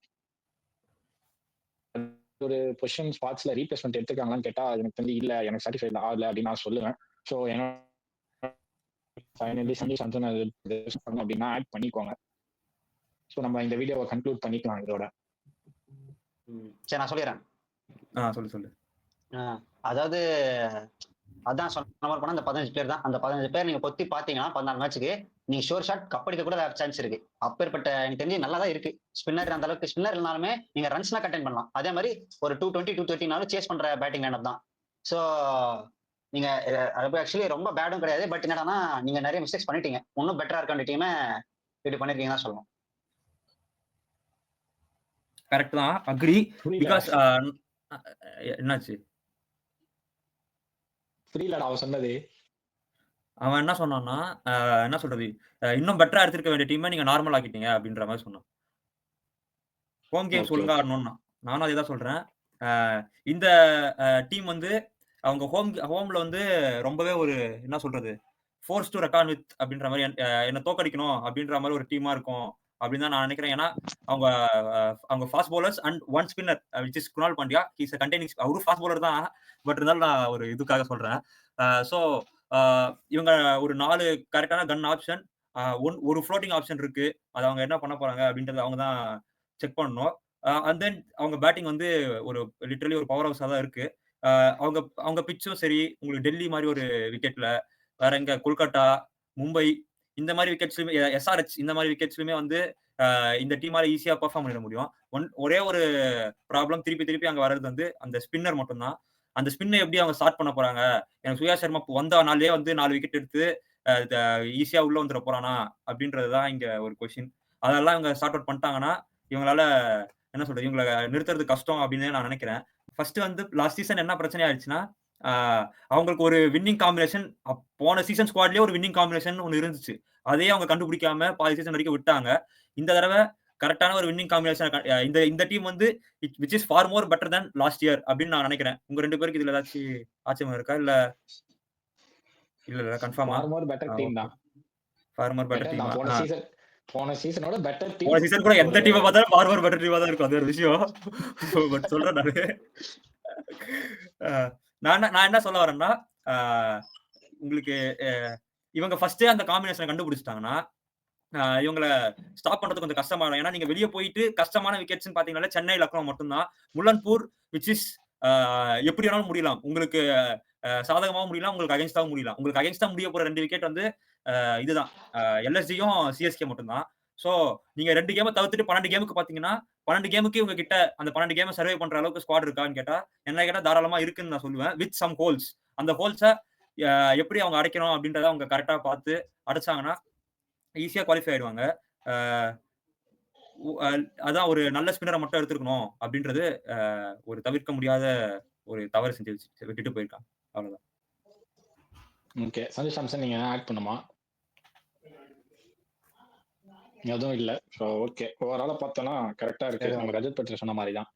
ஒரு பொசிஷன் ஸ்பாட்ஸ்ல ரீப்ளேஸ்மெண்ட் எடுத்துருக்காங்களான்னு கேட்டா எனக்கு வந்து இல்ல, எனக்கு சாட்டிஸ்ஃபை ஆகல அப்படின்னு நான் சொல்லுவேன். ஸோ ஃபைனலி சஞ்சய் சாம்சன் அப்படின்னா ஆட் பண்ணிக்கோங்க. ஸோ நம்ம இந்த வீடியோவை கன்க்ளூட் பண்ணிக்கலாம் இதோட. சரி நான் சொல்லிடுறேன். சொல்லு. அதாவது அதான் சொன்ன மாதிரி போனா அந்த 15 பேர் தான். அந்த 15 பேர் நீங்க பொத்தி பாத்தீங்கன்னா 14 மேட்சுக்கு நீங்க ஷோர் ஷாட் கப்படிக்க கூட சான்ஸ் இருக்கு. அப்பேற்பட்ட எனக்கு தெரிஞ்சு நல்லா தான் இருக்கு. ஸ்பின்னர் அந்த அளவுக்கு ஸ்பின்னர் இருந்தாலுமே நீங்க ரன்ஸ்லாம் கண்டெயின் பண்ணலாம். அதே மாதிரி ஒரு 220, 230 சேஸ் பண்ற பேட்டிங் லைனப் தான். ஸோ நீங்க ஆக்சுவலி ரொம்ப பேடும் கிடையாது. பட் என்னன்னா நீங்க நிறைய மிஸ்டேக்ஸ் பண்ணிட்டீங்க. இன்னும் பெட்டரா இருக்க வேண்டிய டீமை இப்படி பண்ணிருக்கீங்கன்னு தான் சொல்லணும். கரெக்ட் தான், அக்ரி. பிகாஸ் என்னாச்சு? புரியலடா அவன் சொன்னது. அவன் என்ன சொன்னான்னா, என்ன சொல்றது? இன்னும் பெட்டரா எடுத்திருக்க வேண்டிய டீம்ம நீங்க நார்மல் ஆக்கிட்டீங்க அப்படின்ற மாரி சொன்னான். ஹோம் கேம்ஸ் ஓகே, ஒழுங்கா ஓகே. ஆடணும்னா. நானும் அதே தான் சொல்றேன். அ இந்த டீம் வந்து அவங்க ஹோம்ல வந்து ரொம்பவே ஒரு என்ன சொல்றது? ஃபோர்ஸ் டூ ரெக்கார்ட் வித் அப்படின்ற மாரி என்ன தோற்கடிக்கணும் அப்படின்ற மாரி ஒரு டீமா இருக்கும். அப்படின்னு தான் நான் நினைக்கிறேன். ஏன்னா, அவங்க அவங்க fast bowlers and one spinner which is Krunal Pandya. He is containing அவரும் ஃபாஸ்ட் பவுலர் தான். பட் இருந்தாலும் நான் ஒரு இதுக்காக சொல்றேன். சோ அ இவங்க ஒரு 4 கரெக்ட்டான கன் ஆப்ஷன், ஒரு ஃப்ளோட்டிங் ஆப்ஷன் இருக்கு. அத அவங்க என்ன பண்ண போறாங்க அப்படின்றத அவங்க தான் செக் பண்ணணும். அண்ட் தென் அவங்க பேட்டிங் வந்து ஒரு லிட்டரலி ஒரு பவர் ஹவுஸா தான் இருக்கு. அவங்க அவங்க பிட்ச்சும் சரி, உங்களுக்கு டெல்லி மாரி ஒரு விக்கெட்ல, வேற எங்க கொல்கட்டா, மும்பை இந்த மாரி விக்கெட்ஸ்லயுமே எஸ்ஆர்எச் இந்த மாரி விக்கெட்ஸ்லயுமே வந்து இந்த டீமால ஈஸியா பெர்ஃபார்ம் பண்ணிட முடியும். ஒரே ஒரு ப்ராப்ளம் திருப்பி திருப்பி அங்க வர்றது வந்து அந்த ஸ்பின்னர் மட்டும் தான். அந்த ஸ்பின்ன எப்படி அவங்க ஸ்டார்ட் பண்ண போறாங்க? எனக்கு சுயா சர்மா வந்த நாள்லயே வந்து 4 விக்கெட் எடுத்து அ த ஈஸியா உள்ள வந்துற போறானா? அப்படின்றது தான் இங்க ஒரு கொஸ்டின். அதெல்லாம் இவங்க சார்ட் அவுட் பண்ணிட்டாங்கன்னா, இவங்களால என்ன சொல்றது? இவங்கள நிறுத்துறது கஷ்டம் அப்படின்னு நான் நினைக்கிறேன். ஃபர்ஸ்ட் வந்து லாஸ்ட் சீசன் என்ன பிரச்சனை ஆயிடுச்சுன்னா, ஆ அவங்களுக்கு ஒரு வின்னிங் காம்பினேஷன் போன சீசன் ஸ்குவாட்லயே ஒரு வின்னிங் காம்பினேஷன் ஒண்ணு இருந்துச்சு. அதையே அவங்க கண்டுபிடிக்காம பாதி சீசன் வரைக்கும் விட்டாங்க. இந்த தடவ கரெக்ட்டான ஒரு வின்னிங் காம்பினேஷன் இந்த இந்த டீம் வந்து which is for more better than last year அப்படின்னு நான் நினைக்கிறேன். உங்க 2 பேருக்கு இதுல ஏதாச்சு ஆட்சேபம் இருக்கா? இல்ல கன்ஃபார்மா? For more better team okay. தான். ஃபார் மோர் பெட்டர் பெட்டர் தான். டீமா? போன சீசனோட பெட்டர் போன டீம். சீசன் கூட எந்த ஒரு டீம பார்த்தாலும் ஃபார் மோர் பெட்டர் டீமா தான் இருக்கும். அது ஒரு விஷயம். பட் சொல்றேன் நானு. அ நான் என்ன சொல்ல வரேன்னா, ஆ உங்களுக்கு அ இவங்க ஃபர்ஸ்ட்டே அந்த காம்பினேஷன கண்டுபிடிச்சுட்டாங்கன்னா, இவங்கள ஸ்டாப் பண்றது கொஞ்சம் கஷ்டமாயிடும். ஏன்னா, நீங்க வெளிய போயிட்டு கஷ்டமான விக்கெட்ஸ்ன்னு பார்த்தீங்கனாலே சென்னை, லக்னோ மட்டும் தான். முல்லன்பூர் விச் இஸ் அ எப்படி வேணாலும் முடியலாம். உங்களுக்கு சாதகமாவும் முடியலாம், உங்களுக்கு அகைன்ஸ்டாவும் முடியலாம். உங்களுக்கு அகைன்ஸ்டா முடிய போற 2 விக்கெட் வந்து இதுதான். எல்எஸ்ஜியும் சிஎஸ்கே மட்டும் தான். சோ, நீங்க 2 கேம தவிர்த்துட்டு 12 கேமுக்கு பார்த்தீங்கன்னா, 12 கேமுக்கு இவங்க கிட்ட அந்த 12 கேம சர்வை பண்ற அளவுக்கு ஸ்குவாட் இருக்கான்னு கேட்டா, என்ன கேட்டா தாராளமா இருக்குன்னு நான் சொல்லுவேன். With some holes. அந்த ஹோல்ஸ எப்படி அவங்க அடைக்கணும் அப்படின்றத அவங்க கரெக்ட்டா பார்த்து அடைச்சாங்கன்னா, ஈஸியா குவாலிஃபை ஆயிடுவாங்க. அ உ அல் அதான் ஒரு நல்ல ஸ்பின்னர மட்டும் எடுத்திருக்கணும் அப்படின்றது ஒரு தவிர்க்க முடியாத ஒரு தவறு செஞ்சு விட்டுட்டு போயிருக்காங்க. அவ்வளவுதான். ஓகே. சஞ்சு சாம்சன் நீங்க ஆட் பண்ணுமா? எதுவும் இல்ல. So okay. ஓவராலா பார்த்தோம்னா கரெக்ட்டா இருக்கு. எதுவும் நம்ம இல்ல. ரஜத் பற்றி சொன்ன மாரி தான்.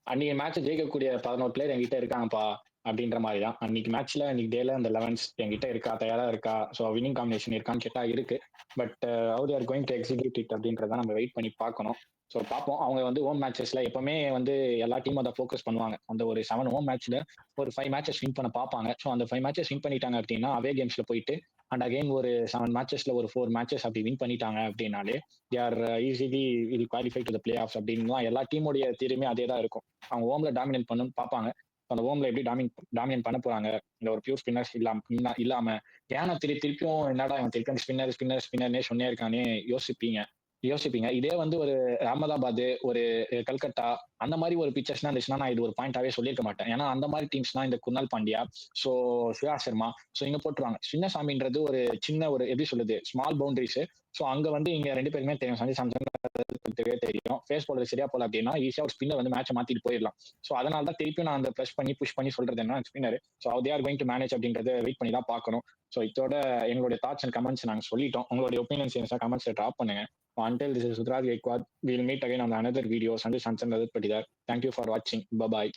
அன்னைக்கு மேட்ச் ஜெயிக்கக்கூடிய 11 பிளேயர் என்கிட்ட இருக்காங்கப்பா அப்படின்ற மாதிரி தான். அன்னைக்கு மேட்ச்ல அன்னைக்கு டேல அந்த 11ஸ் என்கிட்ட இருக்கா, தயாரா இருக்கா, ஸோ வின்னிங் காம்பினேஷன் இருக்கான்னு கேட்டா இருக்கு. But how they are going to execute it அப்படின்றத நம்ம வெயிட் பண்ணி பார்க்கணும். ஸோ பார்ப்போம். அவங்க வந்து ஹோம் மேட்சஸ்ல எப்பவுமே வந்து எல்லா டீமும் அதை ஃபோக்கஸ் பண்ணுவாங்க. அந்த ஒரு 7 ஹோம் மேட்ச்ல ஒரு 5 மேட்சஸ் வின் பண்ண பார்ப்பாங்க. ஸோ அந்த 5 மேட்சஸ் வின் பண்ணிட்டாங்க அப்படின்னா அவே கேம்ஸ்ல போயிட்டு அண்ட் அகைன் ஒரு 7 மேட்சஸ்ல ஒரு 4 மேட்சஸ் அப்படி வின் பண்ணிட்டாங்க அப்படின்னாலே they are easily will qualify to the play of அப்படின்னு எல்லா டீமுடைய தீர்வுமே அதே தான் இருக்கும். அவங்க ஹோம்ல டாமினேட் பண்ணணும்னு பார்ப்பாங்க. அந்த ஹோம்ல எப்படி டாமினேட் பண்ண போறாங்க, இந்த ஒரு பியூர் ஸ்பின்னர்ஸ் இல்லாம ஏன்னா திருப்பியும் என்னடா இவன் திருப்பியும் ஸ்பின்னர்னே சொன்னே இருக்கானே யோசிப்பீங்க. இதே வந்து ஒரு அகமதாபாத், ஒரு கல்கத்தா அந்த மாதிரி ஒரு பிக்சர்ஸ்னா இருந்துச்சுன்னா நான் இது ஒரு பாயிண்டாவே சொல்லியிருக்க மாட்டேன். ஏன்னா அந்த மாதிரி டீம்ஸ்னா இந்த குர்னால் பாண்டியா, ஸோ சுயா சர்மா, ஸோ இங்க போட்டுருவாங்க. சின்னசாமின்றது ஒரு சின்ன ஒரு எப்படி சொல்லுது ஸ்மால் பவுண்டரிஸ். ஸோ அங்க வந்து இங்க 2 பேருமே தெரியும். சஞ்சய் சாம்சன் தெரியும். ஃபேஸ் போடுறது சரியா போல அப்படின்னா ஈஸியா ஒரு ஸ்பின்னர் வந்து மேட்சை மாத்திட்டு போயிடலாம். ஸோ அதனால தான் திருப்பி நான் அந்த புஷ் பண்ணி சொல்றது என்ன spinner. So they are going to manage அப்படின்றத வெயிட் பண்ணி தான் பார்க்கணும். ஸோ இதோட எங்களுடைய தாட்ஸ் அண்ட் கமெண்ட்ஸ் நாங்கள் சொல்லிட்டோம். உங்களுடைய ஒப்பீனியன்ஸ் என்ன கமெண்ட்ஸ்ல ட்ராப் பண்ணுங்க. Until this is Rudraj Gaikwad, we'll meet again on another video. Sanjay Sansan Radhat Patidar. Thank you for watching. Bye bye.